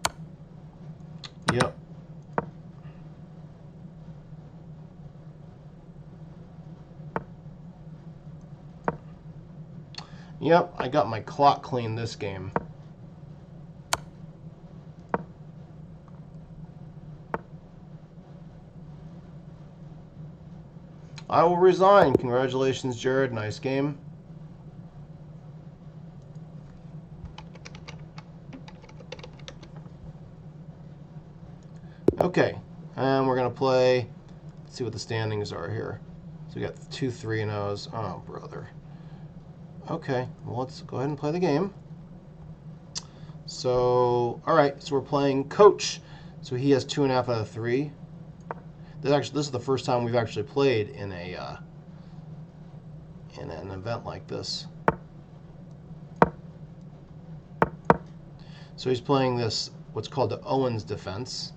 Yep. Yep, I got my clock clean this game. I will resign. Congratulations, Jared. Nice game. Okay, and we're going to play. Let's see what the standings are here. So we got 2 3-0s. Oh, brother. Okay, well, let's go ahead and play the game. So, all right, so we're playing Coach. So he has 2.5 out of 3. This is the first time we've actually played in an event like this. So he's playing this, what's called the Owens defense.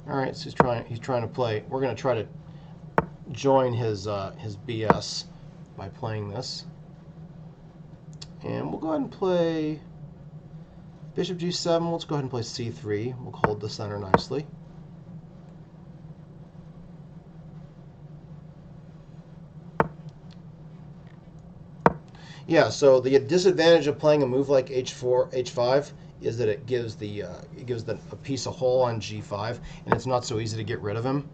All right, so he's trying to play. We're going to try to join his BS by playing this. And we'll go ahead and play Bishop G7. Let's go ahead and play C3. We'll hold the center nicely. Yeah, so the disadvantage of playing a move like H4, H5 is that it gives a piece of hole on G5, and it's not so easy to get rid of him.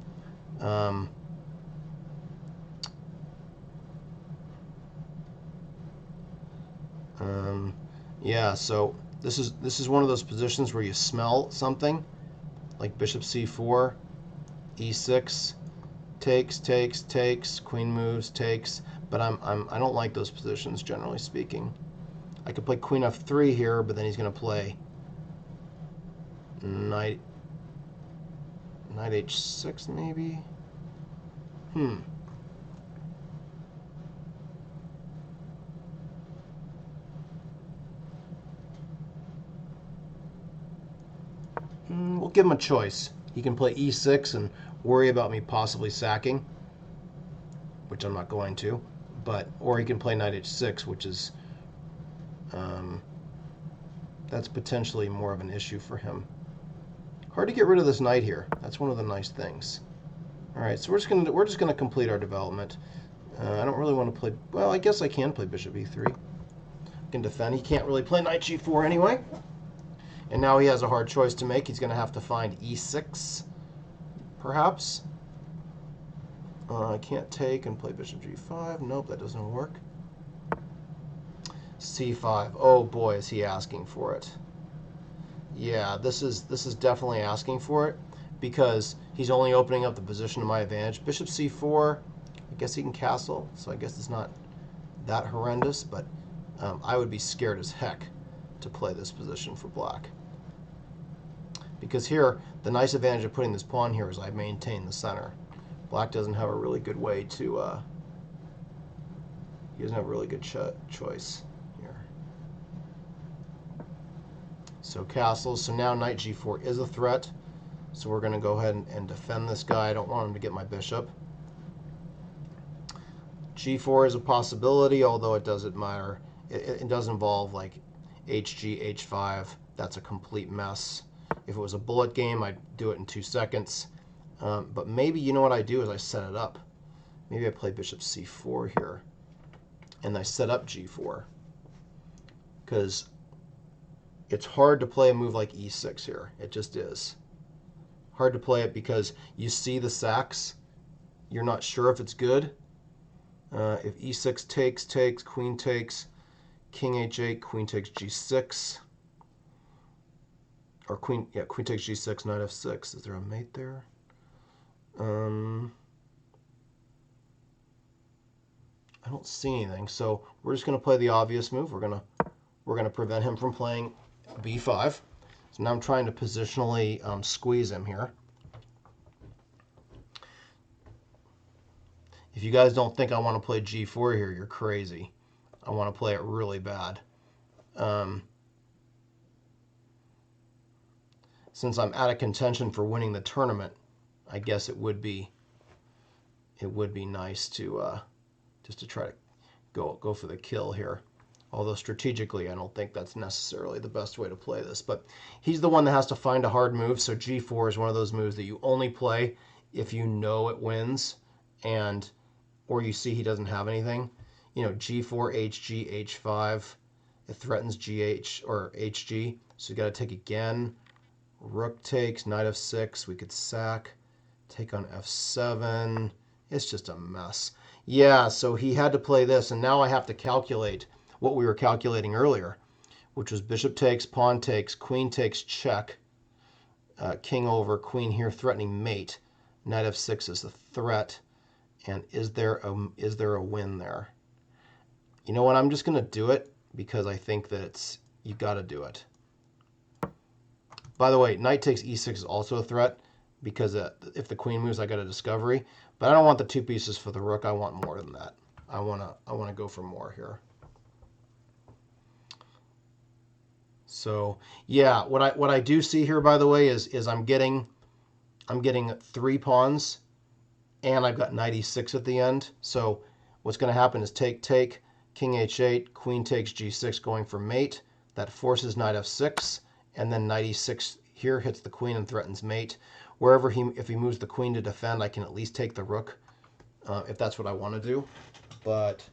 Yeah, so this is one of those positions where you smell something, like Bishop C4, E6, takes, Queen moves, takes. But I don't like those positions, generally speaking. I could play Queen F3 here, but then he's going to play Knight H6 maybe. We'll give him a choice. He can play E6 and worry about me possibly sacking, which I'm not going to. Or he can play Knight H6, which is that's potentially more of an issue for him. Hard to get rid of this knight here. That's one of the nice things. All right, so we're just gonna complete our development. I don't really want to play. Well, I guess I can play Bishop E3. I can defend. He can't really play Knight G4 anyway. And now he has a hard choice to make. He's going to have to find E6, perhaps. I can't take and play Bishop G5. Nope, that doesn't work. C5. Oh boy, is he asking for it. Yeah, this is definitely asking for it because he's only opening up the position to my advantage. Bishop C4. I guess he can castle, so I guess it's not that horrendous, but I would be scared as heck to play this position for black. Because here, the nice advantage of putting this pawn here is I maintain the center. Black doesn't have a really good way to, he doesn't have a really good choice here. So castles, so now Knight G4 is a threat. So we're going to go ahead and defend this guy. I don't want him to get my bishop. G4 is a possibility, although it doesn't matter. It does involve like HG, H5. That's a complete mess. If it was a bullet game, I'd do it in 2 seconds. But maybe, you know what I do is I set it up. Maybe I play Bishop C4 here. And I set up G4. Because it's hard to play a move like E6 here. It just is. Hard to play it because you see the sacks. You're not sure if it's good. If E6 takes, Queen takes, King H8, Queen takes G6. Or Queen takes G6, Knight F6. Is there a mate there? I don't see anything. So we're just going to play the obvious move. We're going to prevent him from playing B5. So now I'm trying to positionally squeeze him here. If you guys don't think I want to play G4 here, you're crazy. I want to play it really bad. Um, since I'm out of contention for winning the tournament, I guess it would be nice to just to try to go for the kill here. Although strategically, I don't think that's necessarily the best way to play this. But he's the one that has to find a hard move. So G4 is one of those moves that you only play if you know it wins, and or you see he doesn't have anything. You know, G4, HG, H5. It threatens GH or HG. So you got to take again. Rook takes, knight f6. We could sack. Take on f7. It's just a mess. Yeah, so he had to play this, and now I have to calculate what we were calculating earlier, which was bishop takes, pawn takes, queen takes, check, king over, queen here, threatening mate. Knight f6 is the threat, and is there a win there? You know what? I'm just going to do it because I think that you got to do it. By the way, knight takes e6 is also a threat because if the queen moves, I got a discovery. But I don't want the two pieces for the rook. I want more than that. I want to go for more here. So yeah, what I do see here, by the way, is I'm getting 3 pawns, and I've got knight e6 at the end. So what's going to happen is take, king h8, queen takes g6, going for mate. That forces knight f6, and then knight e6 here hits the queen and threatens mate. Wherever if he moves the queen to defend, I can at least take the rook, if that's what I want to do. But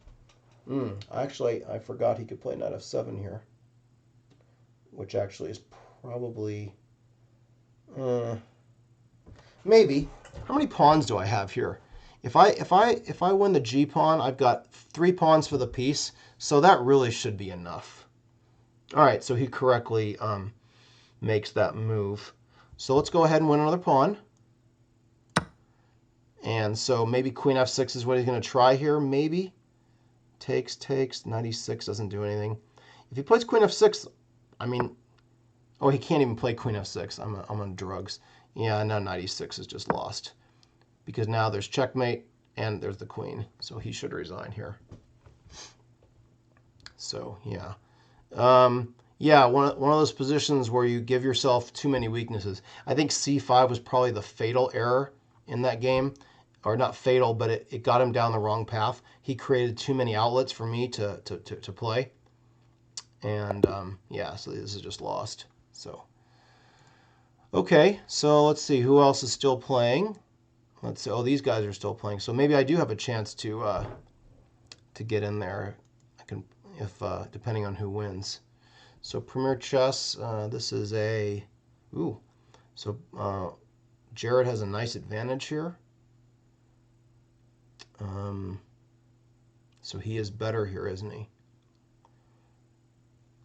actually, I forgot he could play knight f7 here, which actually is probably maybe. How many pawns do I have here? If I win the G pawn, I've got 3 pawns for the piece, so that really should be enough. All right, so he correctly makes that move. So let's go ahead and win another pawn. And so maybe queen f6 is what he's going to try here. Maybe takes, knight e6 doesn't do anything. If he plays queen f6, I mean, oh, he can't even play queen f6. I'm on drugs. Yeah, now knight e6 is just lost because now there's checkmate and there's the queen. So he should resign here. So yeah. Yeah, one of those positions where you give yourself too many weaknesses. I think c5 was probably the fatal error in that game. Or not fatal, but it got him down the wrong path. He created too many outlets for me to play. And yeah, so this is just lost. So okay, so let's see who else is still playing. Let's see. Oh, these guys are still playing. So maybe I do have a chance to get in there. I can, if depending on who wins. So Premier Chess. This is a So Jared has a nice advantage here. So he is better here, isn't he?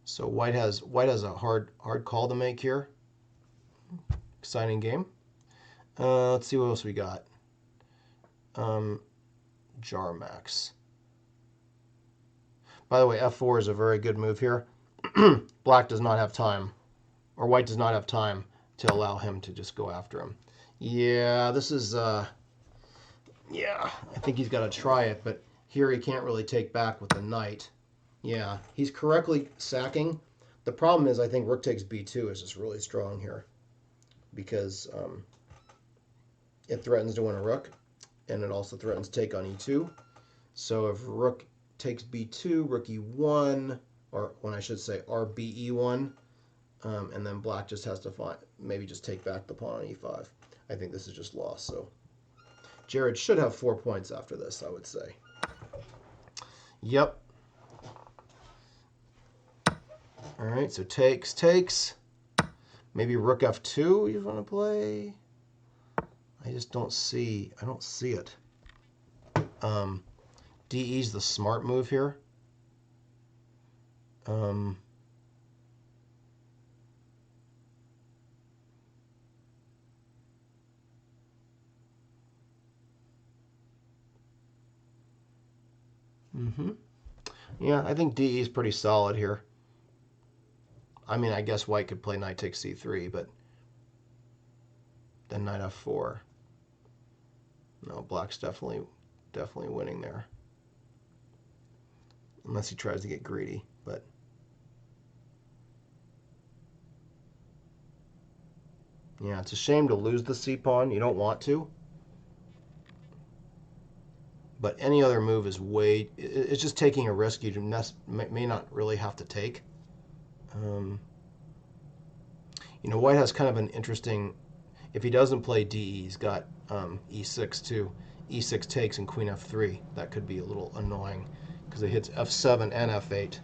So white has a hard call to make here. Exciting game. Let's see what else we got. Jarmax. By the way, f4 is a very good move here. Black does not have time, or white does not have time to allow him to just go after him. Yeah, this is yeah, I think he's got to try it, but here he can't really take back with the knight. Yeah, he's correctly sacking. The problem is I think rook takes b2 is just really strong here because it threatens to win a rook, and it also threatens take on e2. So if rook takes b2, rook e1, or when I should say rbe1, and then black just has to maybe just take back the pawn on e5. I think this is just lost. So Jared should have 4 points after this, I would say. Yep. All right, so takes. Maybe rook f2 you want to play. I just don't see. I don't see it. DE's the smart move here. Yeah, I think DE is pretty solid here. I mean, I guess white could play knight takes c3, but then knight f4. No, black's definitely winning there. Unless he tries to get greedy, but Yeah, it's a shame to lose the c-pawn. You don't want to. But any other move is it's just taking a risk you may not really have to take. White has kind of an interesting, if he doesn't play DE, he's got E6 too. E6 takes and queen F3. That could be a little annoying because it hits F7 and F8.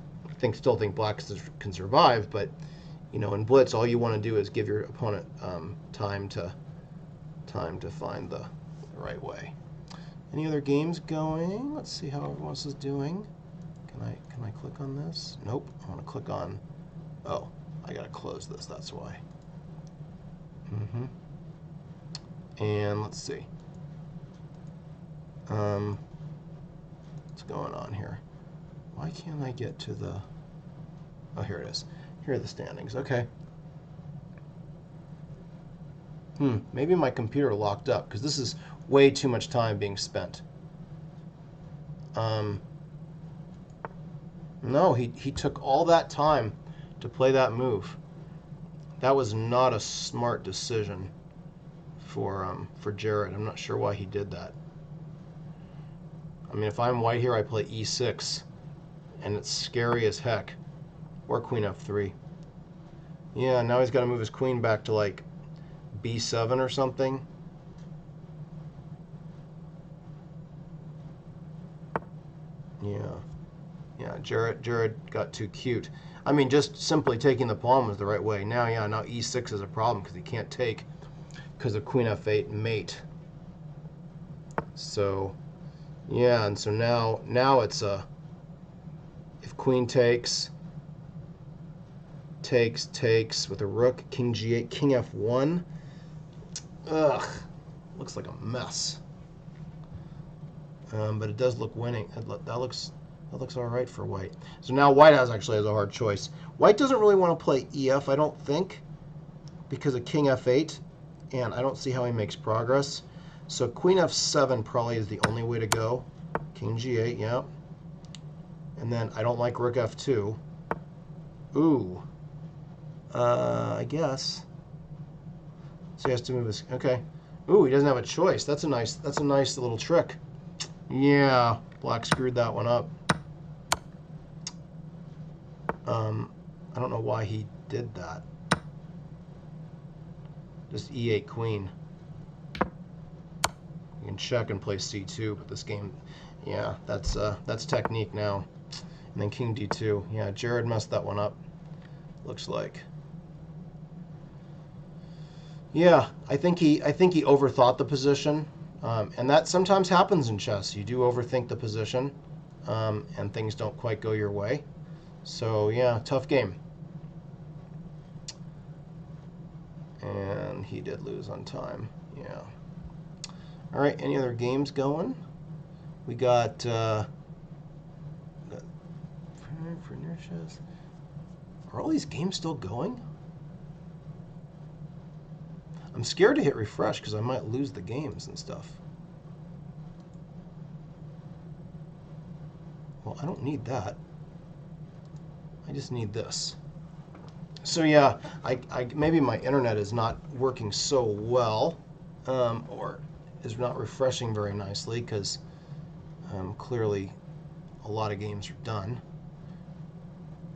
Still think black can survive, but in Blitz, all you want to do is give your opponent time to find the right way. Any other games going? Let's see how everyone else is doing. Can I click on this? Nope. I want to click on. Oh, I gotta close this. That's why. And let's see. What's going on here? Why can't I get to the? Oh, here it is. Here are the standings. Okay. Maybe my computer locked up because this is way too much time being spent. No, he took all that time to play that move. That was not a smart decision for Jared. I'm not sure why he did that. I mean, if I'm white here, I play E6, and it's scary as heck. Or queen F3. Yeah, now he's got to move his queen back to like B7 or something. Yeah, Jared got too cute. I mean, just simply taking the pawn was the right way. Now E6 is a problem because he can't take because of queen F8 mate. So, yeah, and so now it's if queen takes with a rook, king G8, king F1. Ugh, looks like a mess. But it does look winning. That looks all right for white. So now white actually has a hard choice. White doesn't really want to play EF, I don't think, because of king F8, and I don't see how he makes progress. So queen F7 probably is the only way to go. King G8, yeah. And then I don't like rook F2. Ooh. I guess. So he has to move his. Okay. Ooh, he doesn't have a choice. That's a nice little trick. Yeah, black screwed that one up. I don't know why he did that. Just E8 queen. You can check and play C2, but this game, yeah, that's technique now. And then king D2. Yeah, Jared messed that one up. Looks like. Yeah, I think he overthought the position, and that sometimes happens in chess. You do overthink the position, and things don't quite go your way. So yeah, tough game. And he did lose on time. Yeah. All right. Any other games going? We got. Are all these games still going? I'm scared to hit refresh because I might lose the games and stuff. Well, I don't need that. I just need this. So yeah, maybe my internet is not working so well, or is not refreshing very nicely because clearly a lot of games are done.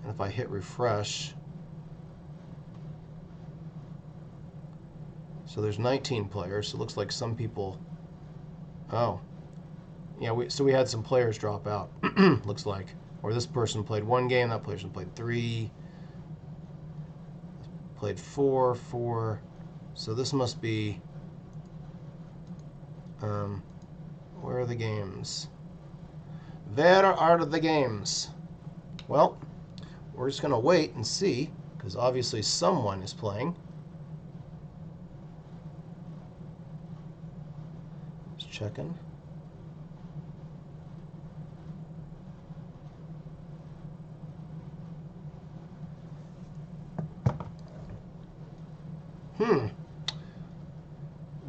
And if I hit refresh, so there's 19 players. So it looks like some people. Oh, yeah. We had some players drop out. Looks like, or this person played one game, that person played 3, played 4. So this must be. Where are the games? Where are the games? Well, we're just gonna wait and see because obviously someone is playing. Checking.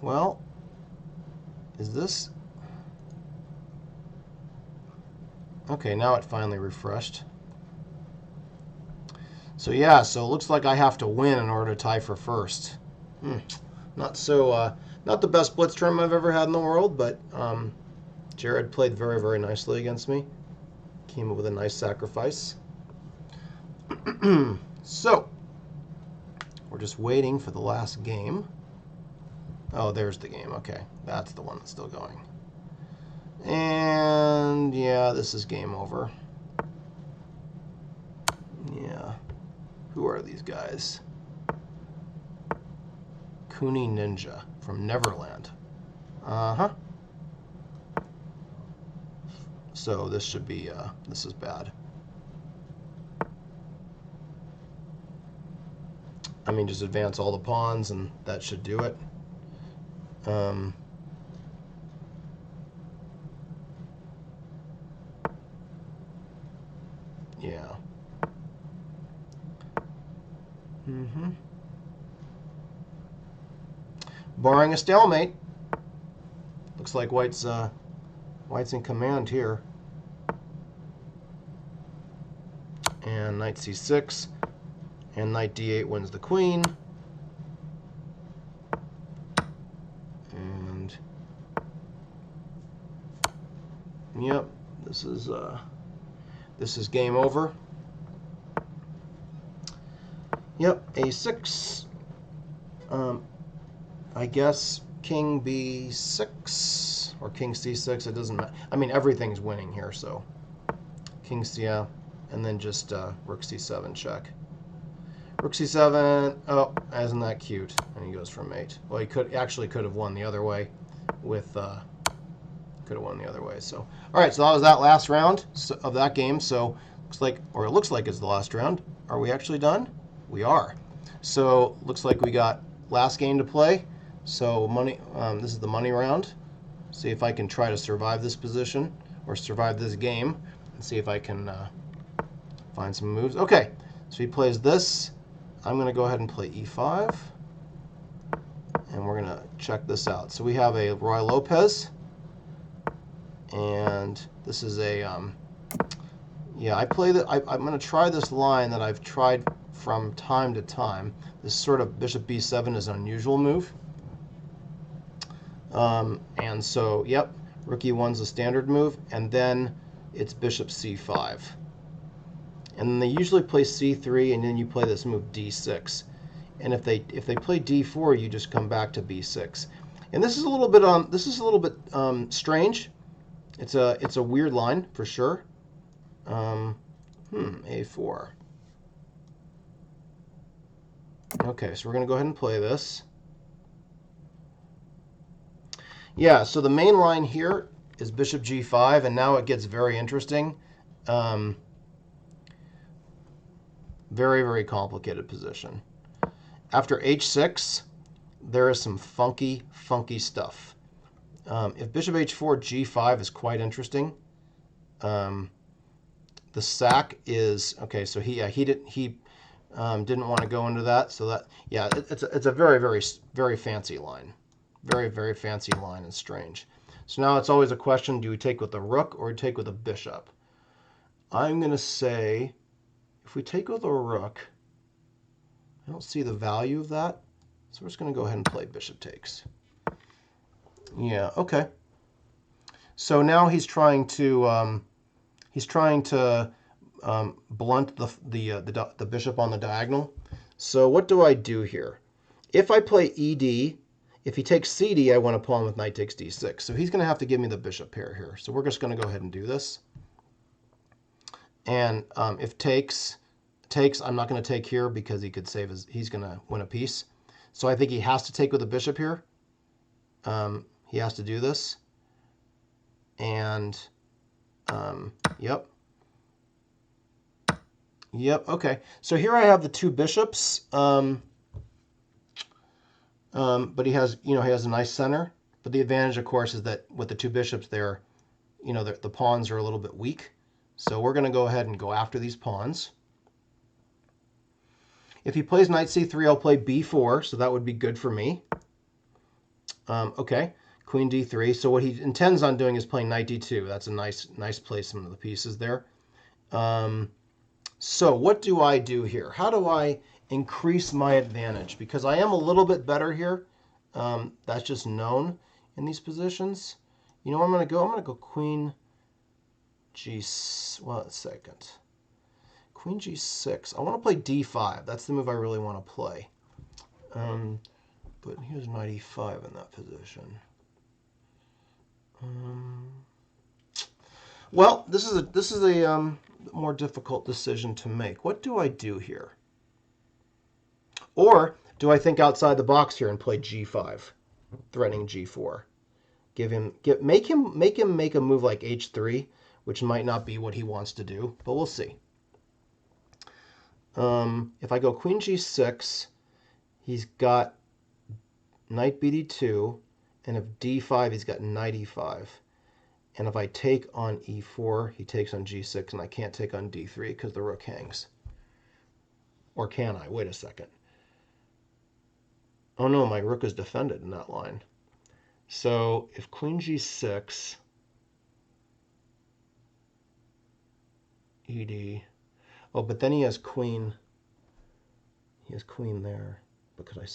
Well, is this... Okay, now it finally refreshed. So yeah, so it looks like I have to win in order to tie for first. Not the best blitz term I've ever had in the world, but Jared played very, very nicely against me. Came up with a nice sacrifice. So, we're just waiting for the last game. Oh, there's the game. Okay, that's the one that's still going. And yeah, this is game over. Yeah. Who are these guys? Kuni Ninja from Neverland. Uh-huh. So this should be, this is bad. I mean, just advance all the pawns and that should do it. Yeah. Barring a stalemate. Looks like White's in command here. And knight c6. And knight d8 wins the queen. And yep, this is game over. Yep, a6. I guess king b6 or king c6. It doesn't matter. I mean, everything's winning here, so king c, yeah, and then just rook c7 check. Rook c7. Oh, isn't that cute? And he goes for mate. Well, he could have won the other way with could have won the other way. So all right, so that was that last round of that game. So it looks like it's the last round. Are we actually done? We are. So looks like we got last game to play. So money. This is the money round. See if I can try to survive this position or survive this game, and see if I can find some moves. Okay, so he plays this. I'm going to go ahead and play e5, and we're going to check this out. So we have a Roy Lopez, and this is a yeah. I play that. I'm going to try this line that I've tried from time to time. This sort of bishop b7 is an unusual move. And so, yep, rook e1's a standard move, and then it's bishop c5. And then they usually play c3, and then you play this move d6. And if they play d4, you just come back to b6. And this is a little bit strange. It's a weird line for sure. A4. Okay, so we're going to go ahead and play this. Yeah, so the main line here is bishop g5, and now it gets very interesting. Very, very complicated position. After h6, there is some funky, funky stuff. If bishop h4, g5 is quite interesting. The sac is okay. So he didn't want to go into that. So that, yeah, it's a very, very, very fancy line. Very, very fancy line and strange. So now it's always a question, do we take with a rook or take with a bishop? I'm going to say, if we take with a rook, I don't see the value of that. So we're just going to go ahead and play bishop takes. Yeah, okay. So now he's trying to blunt the bishop on the diagonal. So what do I do here? If I play ed, if he takes cd, I want a pawn with knight takes d6. So he's going to have to give me the bishop pair here. So we're just going to go ahead and do this. And if takes, I'm not going to take here because he could save he's going to win a piece. So I think he has to take with a bishop here. He has to do this. And yep. Yep, okay. So here I have the two bishops. But he has a nice center. But the advantage, of course, is that with the two bishops there, the pawns are a little bit weak. So we're going to go ahead and go after these pawns. If he plays knight c3, I'll play b4, so that would be good for me. Okay, queen d3. So what he intends on doing is playing knight d2. That's a nice placement of the pieces there. So what do I do here? How do I increase my advantage? Because I am a little bit better here. That's just known in these positions. You know where I'm going to go? I'm going to go Queen G. Well, a second. Queen G6. I want to play D5. That's the move I really want to play. But here's Knight E5 in that position. Well, this is a more difficult decision to make. What do I do here? Or do I think outside the box here and play G5, threatening G4? Make him make a move like H3, which might not be what he wants to do, but we'll see. If I go Queen G6, he's got Knight BD2, and if D5, he's got Knight E5. And if I take on E4, he takes on G6, and I can't take on D3 because the rook hangs. Or can I? Wait a second. Oh no, my rook is defended in that line. So if Queen G6, ED. Oh, but then he has queen. He has queen there. But could I'm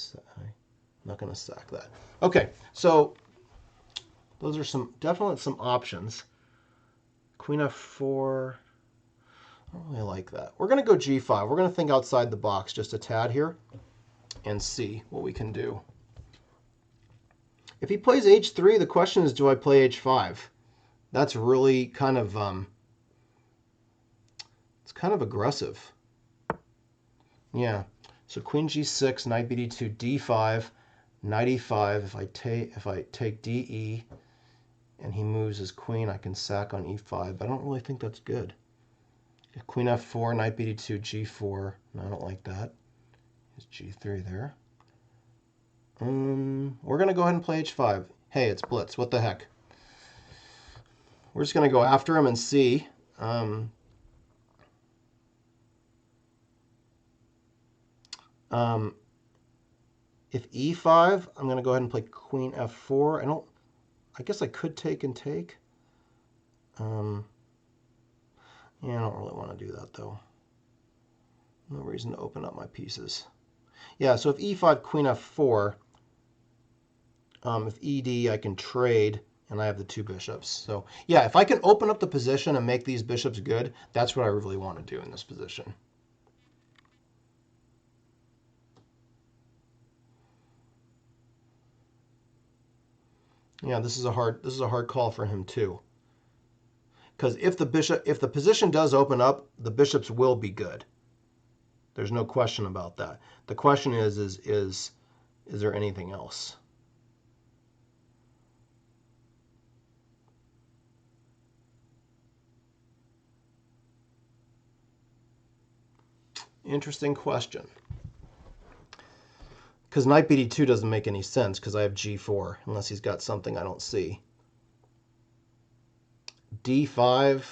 not going to sack that. Okay, so those are definitely some options. Queen F4. I don't really like that. We're going to go G5. We're going to think outside the box just a tad here and see what we can do. If he plays H3, the question is, do I play H5? That's really kind of it's kind of aggressive. Yeah. So Queen G6, Knight BD2, D5, Knight E5. If I take DE and he moves his queen, I can sack on E5. But I don't really think that's good. Queen F4, Knight BD2, G4. No, I don't like that. There's G3 there. We're going to go ahead and play H5. Hey, it's Blitz. What the heck? We're just going to go after him and see. If E5, I'm going to go ahead and play Queen F4. I guess I could take and take. Yeah, I don't really want to do that, though. No reason to open up my pieces. Yeah, so if E5, Queen F4, if ED, I can trade, and I have the two bishops. So, yeah, if I can open up the position and make these bishops good, that's what I really want to do in this position. Yeah, this is a hard call for him too. Because if the position does open up, the bishops will be good. There's no question about that. The question is there anything else? Interesting question. Because Knight BD2 doesn't make any sense because I have G4 unless he's got something I don't see. D5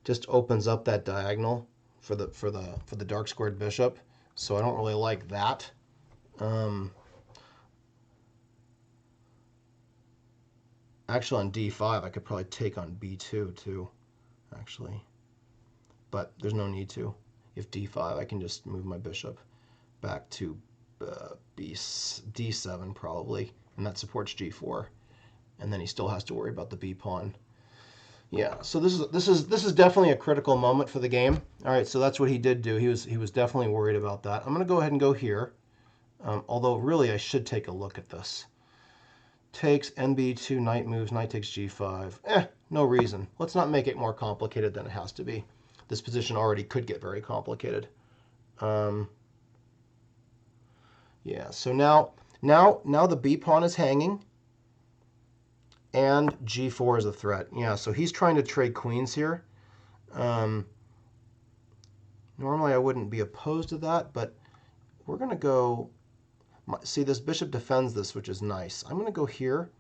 just opens up that diagonal for the dark squared bishop, so I don't really like that. Actually, on D5, I could probably take on B2 too, actually, but there's no need to. If D5, I can just move my bishop back to D7 probably, and that supports G4, and then he still has to worry about the B pawn. Yeah, so this is definitely a critical moment for the game. All right, so that's what he did do. He was definitely worried about that. I'm going to go ahead and go here, although really I should take a look at this. Takes NB2, knight moves, knight takes G5. No reason. Let's not make it more complicated than it has to be. This position already could get very complicated. Yeah, so now the B pawn is hanging, and G4 is a threat. Yeah, so he's trying to trade queens here. Normally I wouldn't be opposed to that, but we're going to go... See, this bishop defends this, which is nice. I'm going to go here,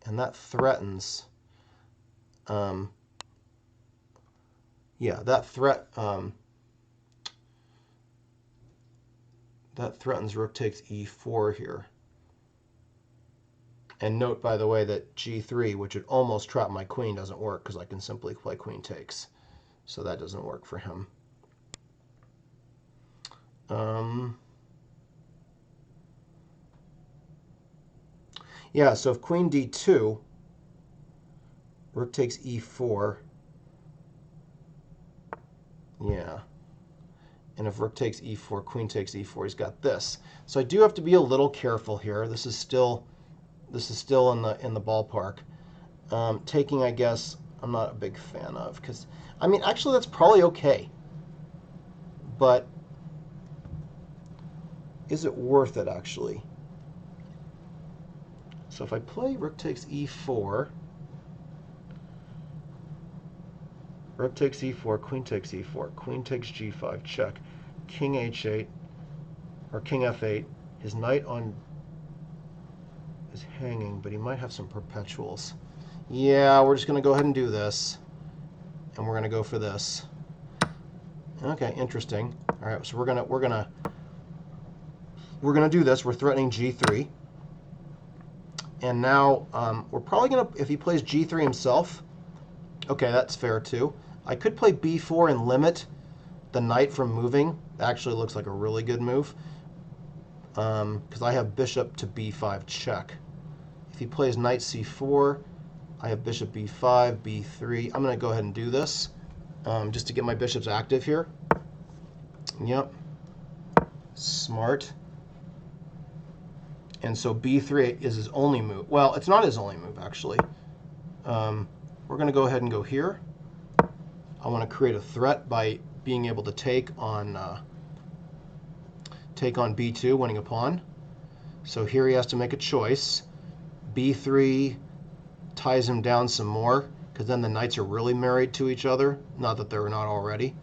and that threatens... yeah, that threatens rook takes E4 here. And note, by the way, that G3, which would almost trap my queen, doesn't work because I can simply play queen takes. So that doesn't work for him. Yeah, so if queen d2, rook takes e4. Yeah. And if rook takes e4, queen takes e4, he's got this. So I do have to be a little careful here. This is still in the ballpark. Taking, I guess, I'm not a big fan of, because I mean, actually, that's probably okay. But is it worth it, actually? So if I play rook takes e4, rook takes e4, queen takes e4, queen takes g5, check, king h8, or king f8, his knight is hanging, but he might have some perpetuals. Yeah, we're just going to go ahead and do this, and we're going to go for this. Okay, interesting. All right, so we're gonna do this. We're threatening g3, and now we're probably gonna, if he plays g3 himself. Okay, that's fair too. I could play b4 and limit the knight from moving. Actually, looks like a really good move because I have bishop to b5 check. If he plays knight c4, I have bishop b5, b3. I'm going to go ahead and do this just to get my bishops active here. Yep. Smart. And so b3 is his only move. Well, it's not his only move, actually. We're going to go ahead and go here. I want to create a threat by being able to take on b2, winning a pawn. So here he has to make a choice. b3 ties him down some more, because then the knights are really married to each other. Not that they're not already.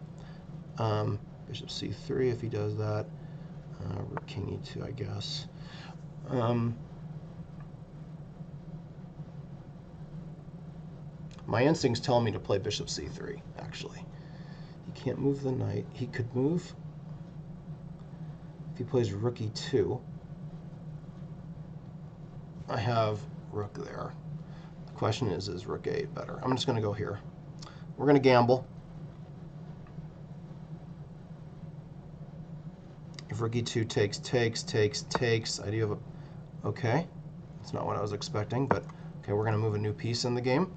Bishop c3 if he does that. Rook king e2, I guess. My instincts tell me to play bishop c3, actually. He can't move the knight. He could move if he plays rook e2. I have rook there. The question is rook a8 better? I'm just going to go here. We're going to gamble. If rook e2 takes, I do have a... Okay. That's not what I was expecting, but okay, we're going to move a new piece in the game.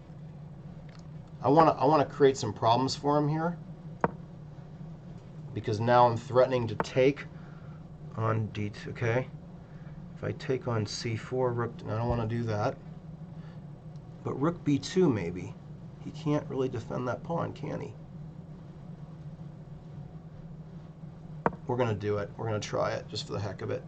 I want to create some problems for him here, because now I'm threatening to take on d2. Okay, if I take on c4, rook, I don't want to do that. But rook b2 maybe. He can't really defend that pawn, can he? We're going to do it. We're going to try it just for the heck of it.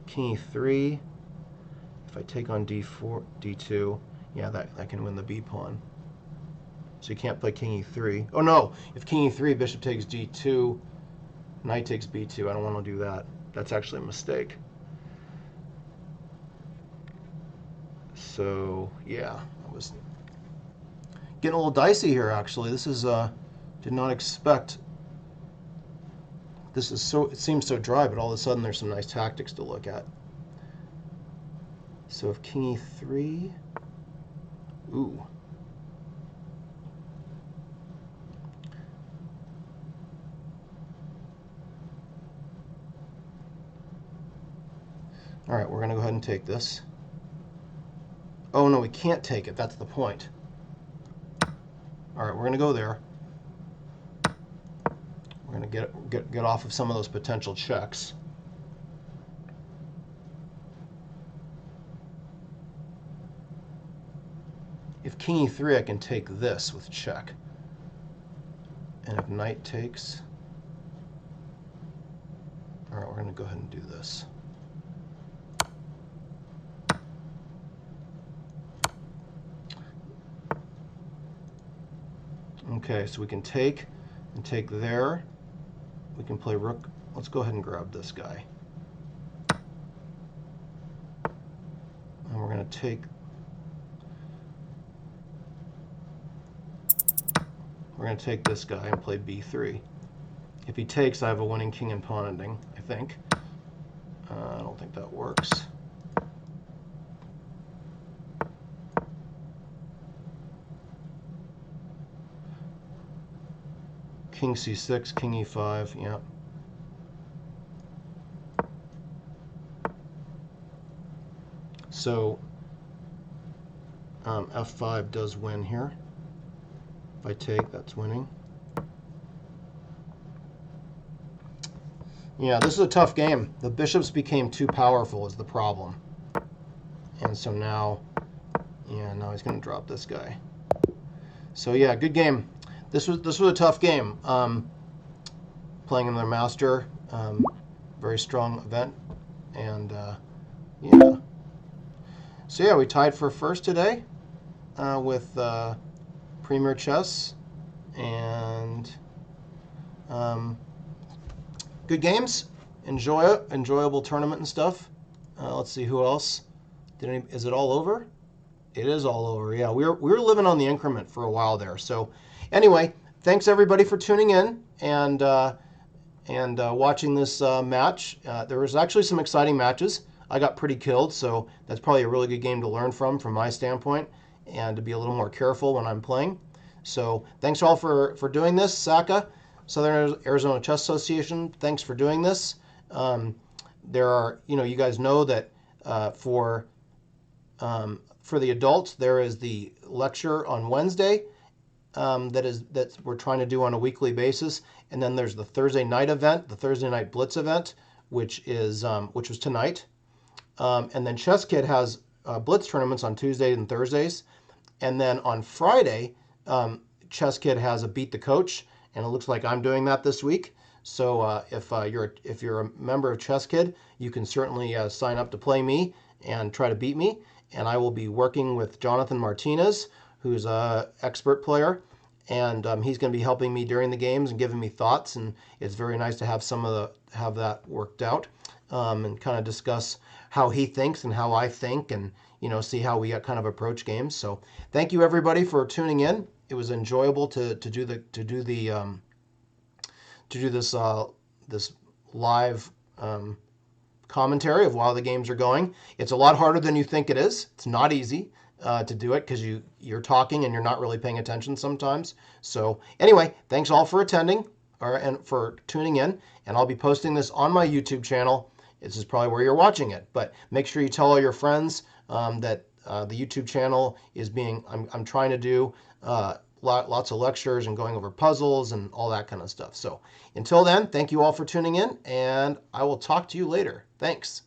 King e3. If I take on d4, d2, yeah, that can win the b pawn. So you can't play king e3. Oh no! If king e3, bishop takes d2, knight takes b2. I don't want to do that. That's actually a mistake. So yeah, I was getting a little dicey here. Actually, this is did not expect. This is so, it seems so dry, but all of a sudden there's some nice tactics to look at. So if king e3, ooh. All right, we're going to go ahead and take this. Oh no, we can't take it. That's the point. All right, we're going to go there. We're going to get off of some of those potential checks. If king e3, I can take this with check. And if knight takes, all right, we're going to go ahead and do this. Okay, so we can take and take there. We can play rook. Let's go ahead and grab this guy. And we're going to take. We're going to take this guy and play b3. If he takes, I have a winning king and pawn ending, I think. I don't think that works. king c6, king e5, yeah. So f5 does win here. If I take, that's winning. Yeah, this is a tough game. The bishops became too powerful is the problem. And so now, yeah, now he's going to drop this guy. So yeah, good game. This was a tough game. Playing in their master, very strong event, and yeah. So yeah, we tied for first today with Premier Chess, and good games. Enjoy it. Enjoyable tournament and stuff. Let's see who else. Is it all over? It is all over. Yeah, we were living on the increment for a while there. So anyway, thanks everybody for tuning in and watching this match. There was actually some exciting matches. I got pretty killed, so that's probably a really good game to learn from my standpoint, and to be a little more careful when I'm playing. So thanks all for doing this. SACA, Southern Arizona Chess Association, thanks for doing this. There are, you guys know that for the adults, there is the lecture on Wednesday that we're trying to do on a weekly basis, and then there's the Thursday night event, the Thursday night Blitz event, which was tonight, and then Chess Kid has Blitz tournaments on Tuesdays and Thursdays, and then on Friday, Chess Kid has a Beat the Coach, and it looks like I'm doing that this week. So if you're a member of Chess Kid, you can certainly sign up to play me and try to beat me. And I will be working with Jonathan Martinez, who's an expert player, and he's going to be helping me during the games and giving me thoughts. And it's very nice to have have that worked out and kind of discuss how he thinks and how I think, and see how we kind of approach games. So thank you everybody for tuning in. It was enjoyable to do this live commentary of while the games are going. It's a lot harder than you think it is. It's not easy to do it because you're talking and you're not really paying attention sometimes. So anyway, thanks all for attending and for tuning in. And I'll be posting this on my YouTube channel. This is probably where you're watching it, but make sure you tell all your friends that the YouTube channel is I'm trying to do lots of lectures and going over puzzles and all that kind of stuff. So until then, thank you all for tuning in, and I will talk to you later. Thanks.